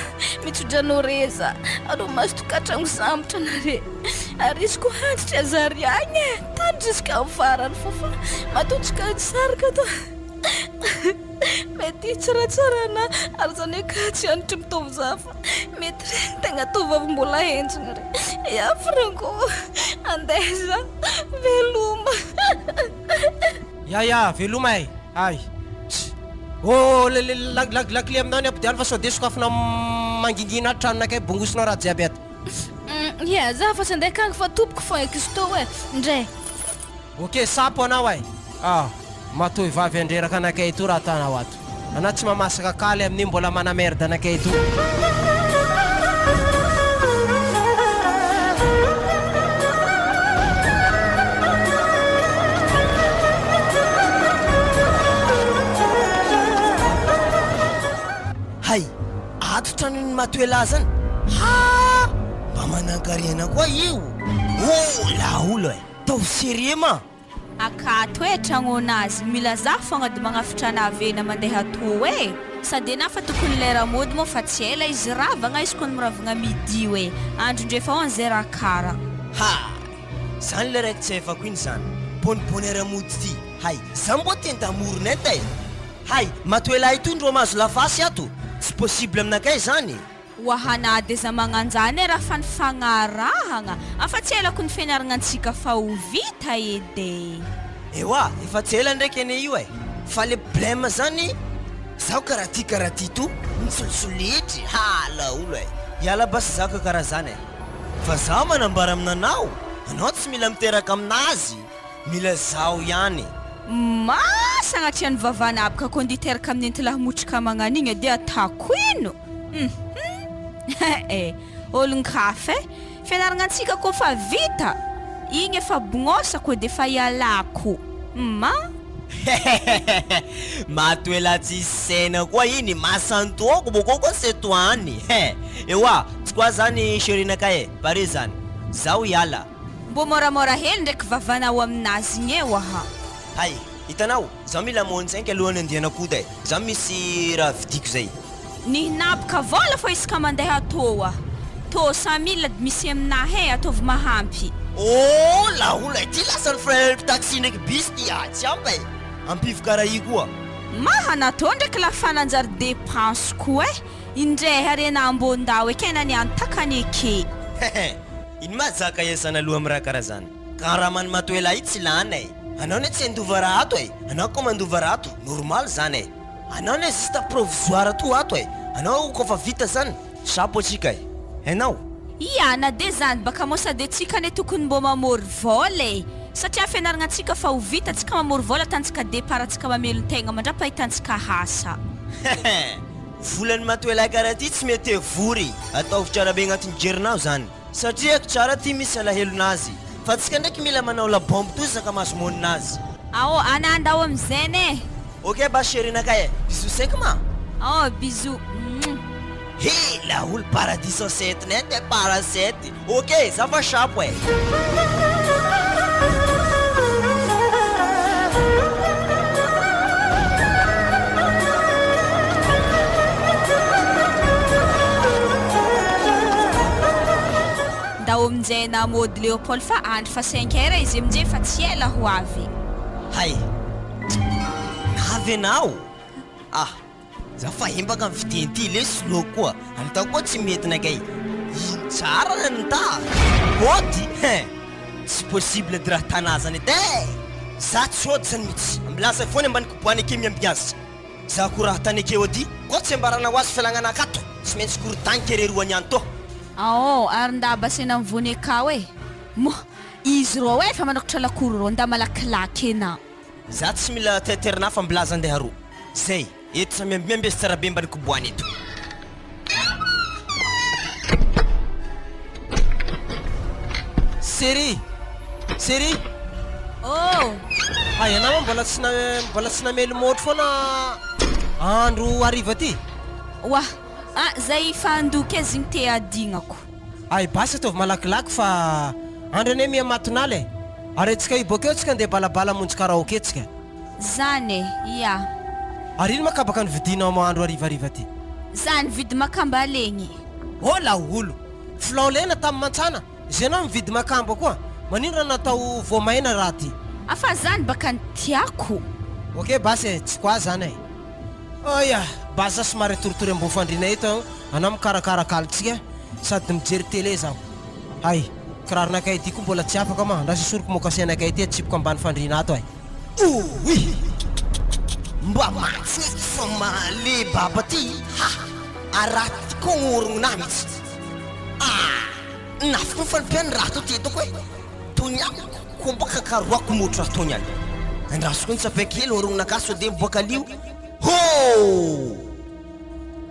mitsodrano reza alo maso tokatragno sambotra nare arisiko hantitra zary agny tandrisika amin'ny farany fofa matotsika sarika to mety tsaratsarana ary zany eka tsy anitry mitovy zafa mety regny tegna tovy avy mbola henjigna re ya Franco andesa veloma ya veloma ay oh lakle aminao ny ampidiany fa sao de sokafinao mangingina tranonakay bongosinao raha jiaby ato ya za fa sandeka agny fa topoko fo ekisto ndray ok sapo anao matoy vavy andreraka anakay to raha tanao ato anao tsy mamasaka kaly amin'ny mbola manamerde anakay to hay ato tranony matoela zany mba manankariana koa io laolo tao serie ma akato tragnonazy mila za fogna de magnafitra navena mandeha to sady na fa tokony lera mody mo fa tsy ela izy ravagna izy kony miravagna midi andro ndre fa 11 rakara zany le raiky tsy efako iny zany bonibonera mody ty hay za mbo tentamorona ety hay matoela itondro mazo lafasy ato tsy possible aminakay zany wahanady za magnanjany raha fa nifagnarahagna afa tsy elako ny fianaragna antsika fa ho vita edy ewa efa tsy ela ndraiky ane io fa le blème zany zaho karaha ty to nitsolisolitry laolo iala basy zaka karaha zany fa zaho manambara aminanao anao tsy mila miteraka aminazy mila zaho ihany masagnatria ny vavanabaka konditeraka amin'ny entelahamotrika magnanigny de atako ino olon-kafa fianaragna antsika ko fa vita igny efa bognosako de fa ialako matoela tsy saina koa iny masantoko boko koa setoany ewa tsy koa zany sherinakay pare zany zaho iala mbo moramora hely ndraiky vavanao aminazy igny hay hitanao zaho mila monsainky alohany andianako day zaho misy raha vidiko zay nihinabaka vola fo isaka mandeha toa to 100 000 misy aminahy ataovy mahampy laola ty lasany frère taxi ndraiky bis ty tsy ampy ampivy karaha io koa mahanatao ndraiky lafananjary dépense koa indray arena ambondao ekena ny antakany eke iny mazaka iasana aloha amin'ny raha karaha zany ka raha many matoela io tsy lany anao ne tsy andova raha ato anao koa mandova raha ato normal zany anao ne juste provisoire to ato anao koa fa vita zany sapo atsika e hainao ia na de zany baka mosa de tsika ne tokony mbo mamory vola e satria fianaragna antsika fa ho vita antsika mamory vola tantsika départ antsika mamelon-tegna mandrapa hitantsika hasa volany matoela karaha ty tsy mety vory ataovy tsara be agnatin'ny jerinao zany satria ako tsara ty misy alahelonazy fa tsika ndraiky mila manao labomby to saka masomoninazy ao anandao am'zay ne ok ba sherinakay e bisou 5 ma bisous he la olo paradis au 7 ne de para 7 ok ça va chapo e ndao aminjay na mody Léopold fa andro fa 5 heures izy aminjay fa tsy ela ho avy hay navy anao za fa embaka amin'ny vidiny ty le soloko koa anitako koa tsy mety nakay ino tsara nanta ody tsy possible de raha tanazany edy za tsy ody zany mihitsy ambilasa foany ambaniko boany ake miambiazy za ko raha tany akeo ody koa tsy ambarana ho azy fialagnana akato tsy maintsy korotanky reroany any to ary nda basena mivony akao e mo izy ro e fa manokatra lakoro ro nda malakilaky ena za tsy mila teterina fa mbilaza andeha ro zay eto sa miambiamby tsara be mbaniko boany eto Série ay anao mbola tsy namely motro foana andro ariva ty wah zay fandoky ezigny te adignako ay basy ataovy malakilaky fa andro ane mia matonaly ary tsika ibokeo tsika andeha balabala monjy karaoke tsika zany ia ary ino makabaka ny vidinao mo andro arivariva ty zany vidy makamba legny la olo filao lena tamin'ny mantsana zay anao mividy makamba koa manino raha natao voamaina raha ty afa zany baka ny tiako ok basy tsy koa zany e oya basy somary toritory ambo fandrina eto anao mikarakara kalitsika sady mijery télé zaho ay kiraronakay ty koa mbola tsy afaka ma ndrasa isoroko mokasianakay ty tsipoko ambany fandrina ato ay oui mba matsiko fa male baba ty araty ko ngorogno na mihitsy nafiko fanimpiany raha to ty toko e tony ako ko mba kakaroako motro raha tony any andrasoko ny tsapakely orognonaka so de miboaka alio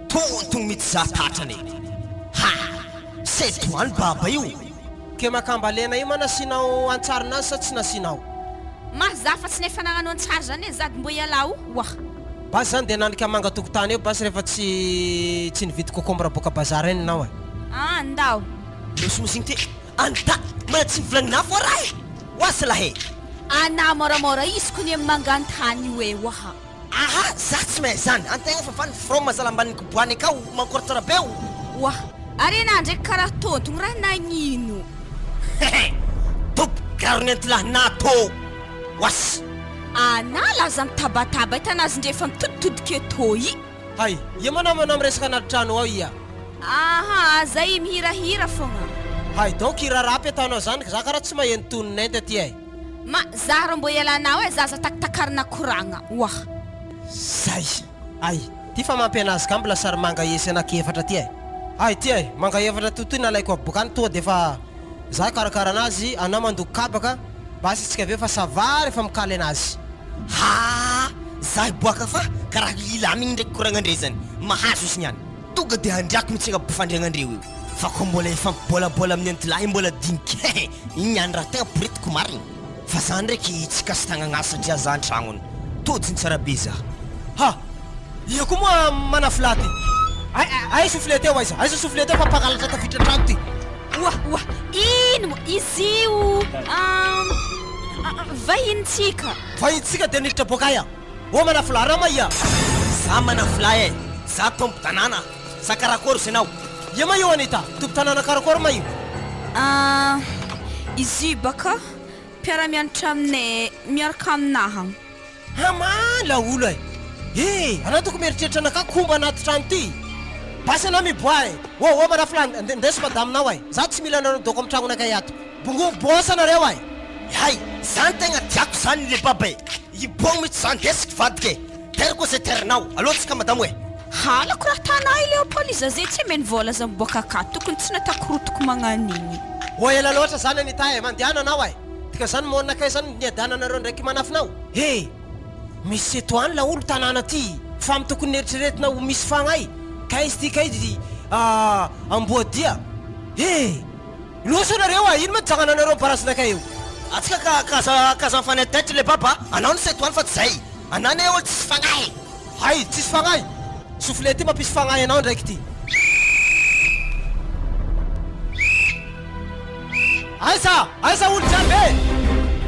tontogno mihitsy za tatrany sedoany baba io ke makamba lena io ma nasinao antsarinazy sa tsy nasinao za fa tsy nefa nagnano antsara zany e zady mbo ialao wah basy zany de nanika manga tokotany eo basy rehefa tsy nividy kokombra boka bazary eny nao e ndao losomosigny ty anta mana tsy mivolanina fo raha e oasy lahe ana moramora isiko ny mangantany io e waha za tsy mahay zany antegna fa fany froma zalambaniko boany akao mankora tsara beo wah ary na ndraiky karaha tontogno raha nagnino topo karony antilahy nato wasy laza mitabataba hitanazy ndre fa mitoditodika eto i hay ia manao manao miresaka anaty-trano ao ia zay mihirahira fogna hay donc irarapy ataonao zany za karaha tsy maheno tonina enta ty ay za raha mbo ialanao e zaza takitakarina koragna wah zay ay ty fa mampianazy ka mbola sary manga esy anakefatra ty ay ty ay manga efatra totoy nalaiko abokany tonga de fa za karakara anazy anao mandoko kabaka basy tsika aveo fa sava rehefa mikaly anazy za iboaka fa karaha ilamigny ndraiky koragnandre zany mahazo izy niany tonga de andriako mitsika bofandriagnandreo io fa ko mbola efampibolabola amin'ny antilahy mbola dinike igny niany raha tegna poretiko marigny fa za ndraiky tsy kasitagnagnazy satria za antragnony todiny tsara be za ia koa moa manaflaty ay souffle teo aiza aiza souffle teo fa mpangalatra tafitra trano ty wah ino izy io vahintsika de niditra boka ia manafla raha ma ia za manafla e za tompo tanàna sa karakory senao ia ma io anita tompo tanàna karakory ma io izy baka mpiara-mianatra aminay miaraka aminaha la olo anao toko mieritreritra anaka komba anaty trano ty basy anao miboa e manafla ndesy madaminao ay za tsy mila anao doko amin'ny tragnonakay ato bosa anareo ay hay zany tegna tiako zany le baba e ibogno mihitsy zany desiko vadika e tera koa zay terinao aloha tsika madamo e halako raha tanay Leopold iza zay tsy meny vola za miboaka akato tokony tsy natakorotoko magnan'igny o ela loatra zany anita mandiana anao ay tika zany monakay zany niadananareo ndraiky manafinao misy etoany la olo tanàna ty fa mitokony eritreretina ho misy fagnay ka izy ty ka izy amboadia loso nareo ino ma jagana nareo barasinakay io atsika kaza mifanetaitre le baba anao ny setoany fa tsy zay anany olo tsisy fagnahy hay tsisy fagnahy sofle ty mampisy fagnahy anao ndraiky ty aiza olo jiaby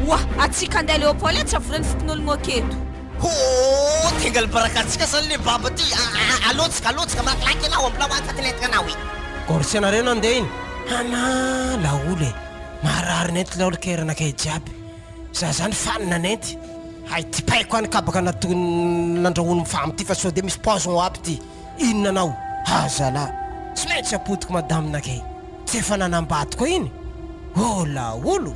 wa atsika andeha Leopold tsy avorany fokon'ologno aketo tengal barakatsika zany le baba ty alotsika malakilaky anao ambilawany fatinetika anao i gorsy anareo nandeha iny ana la olo marary nenty la olo keranakay jiaby za zany fanina nenty hay ty paiko any kabaka nandrahono mifamy ty fa sao de misy poison aby ty inona anao hazala tsy maintsy apodiko madaminakay tsy efa nanambady koa iny la olo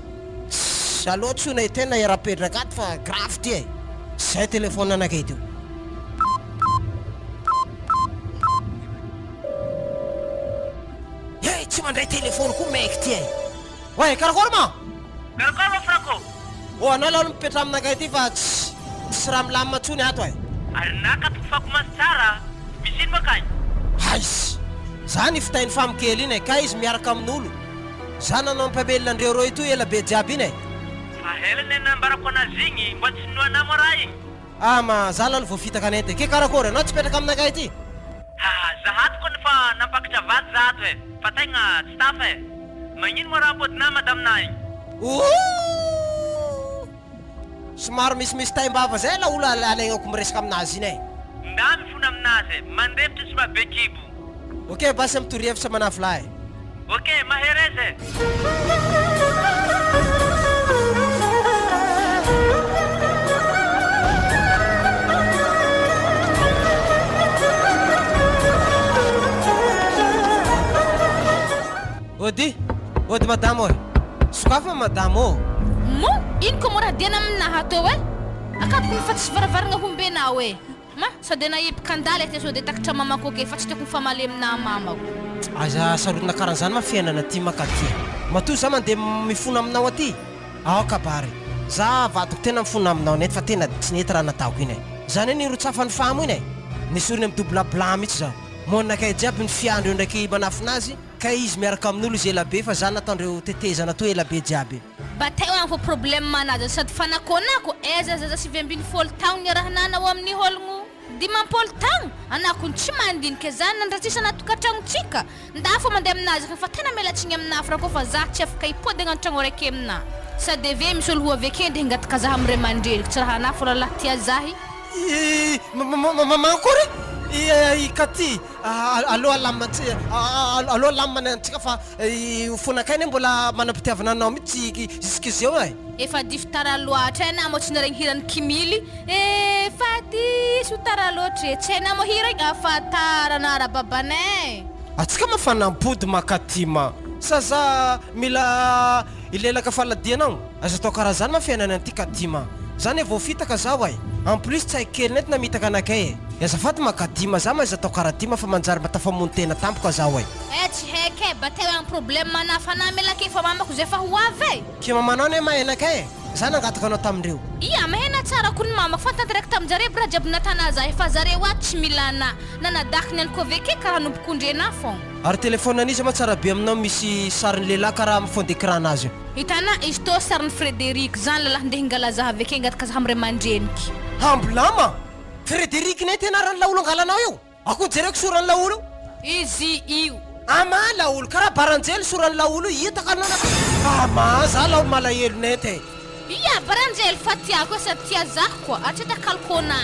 aloha tsy honay tena iarapedrakaty fa grave ty e zay telefone anakay teo tsy mandray telefone koa maiky ty e oe karakory ma Franco anao laolo mipetra aminakay ty fa tsy raha milamina tsony ato ay ary nakatofako masy tsara misy ino makany haisy zany fitainy famokely iny e ka izy miaraka amin'olo za nanao mpabelona andreo reo ito ela be jiaby iny e fa helany nambarako anazy igny mba tsy noana mo raha igny ma za laolo vao fitaka anety ke karakory anao tsy petraka aminakay ty zahatiko nefa nampakitra vaty zahato e fa tegna tsy tafa e magnino mo raha podina madamina igny somary misimisy taimbava zay la olo alagnako miresaka aminazy iny e nda mifona aminazy mandevitra tsy mabe kibo ok basy mitorievitra manafila e ok mahereze ody madame oe sokafa madame o mo ino koa mo raha diana aminaha atao e akapoko mifa tsisy varavaragna hombenao e ma sady naipika andala ty sao de takatra mamako ake fa tsy tiako mifamaly aminaha mamako aza sarotona karaha zany mafiainana ty makaty matoa za mandeha mifona aminao aty kabary za vatoko tena mifona aminao nety fa tena tsy nety raha nataoko iny e zany hoe nirotsafany famo iny e nisoriny amy double blanc mihitsy zao monakay jiaby ny fiandreo ndraiky manafinazy ka izy miaraka amin'olo izy elabe fa za nataondreo tetezana to elabe jiaby bateo agny fo problème manazy sady fanakonako zaza 7 taogno niarahananao amin'ny ologno 10 taogno anakony tsy mandiniky zany nandratsisa natokantranontsika nda fo mandeha aminazy fa tena mialatsiny aminafra koa fa za tsy afaka ipody agnatragno araiky amina sady ave misy olo ho aveke nde hingataka zaha amire mandreniky tsy raha anafo raha lahy tia zahy mankory katy aloha lamana antsika fa fonakainy mbola manam-pitiavana anao mihitsy iskizeo e efa dify tara loatra na mo tsy naregny hirany kimily fa diso tara loatra e tsy haina mo hiragny afa tara na arababanay atsika mafanam-pody makatima saza mila ilelaka faladianao aza atao karaha zany mafiainana anty katima zany e vao fitaka zaho ay en plus tsy haiko kely nety namitaka anakay e azafady makadima za ma izy atao karadima fa manjary matafamono tena tampoka zaho ay tsy haiko e bateo agny problème manafana melake fa mamako zay fa ho avy ke mamanao ne mahenakay e za nangataka anao tamindreo mahena tsara ko ny mamako fa tantaraiky taminjare bra jiaby natana za efa zareo ato tsy milana nanadakiny any ko aveke karaha nompokondrena fogna ary telefone anizy ma tsara be aminao misy sariny lehilahy karaha mifond écran anazy hitana izy to sariny Frédéric zany lalahy nde hingala zaha aveke ngataka zaha amire mandreniky hambolama Frédéric ne tena rany laolo angalanao io ako jereko sorany laolo izy io ama laolo karaha baranjely sorany laolo hitaka anao za laolo malahelo nety baranjely fa tiako sady tia zaho koa atreta kalkona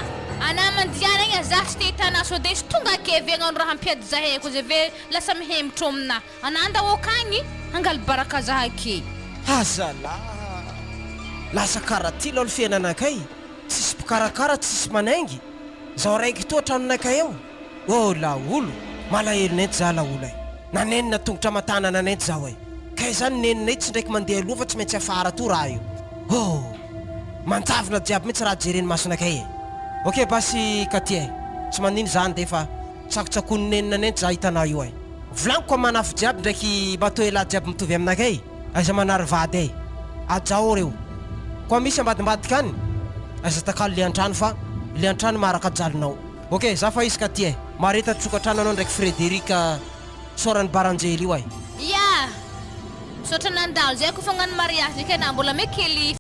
ana mandiana igny zah tsy te hitana sao de izy tonga akevy agnano raha ampiady zaheko zay ve lasa mihemotro amina ananda okagny angaly baraka zaha ake azala lasa karaha ty laolo fiainanakay tsisy mpikarakara tsisy manaingy zaho raiky to tranonakay eo laolo malahelo nety za laolo ay nanenina tongotra matanana nety zaho ay kay zany nenina itsy ndraiky mandeha aloha fa tsy maintsy afara to raha io manjavona jiaby mihitsy raha jereny masonakay e ok basy katy ay tsy manino zany de fa tsakotsakony nenina nenty za hitanao io ay volaniko manafo jiaby ndraiky bateau ela jiaby mitovy aminakay aiza manary vady ajao reo koa misy ambadimbadika any aiza takalo le antrano fa le antrano maraka jalonao ok za fa isaka ty mareta tsokatrano anao ndraiky Frédéric sorany baranjely io ay ya sotra nandalo zay ko fagnano mariage ke na mbola mekely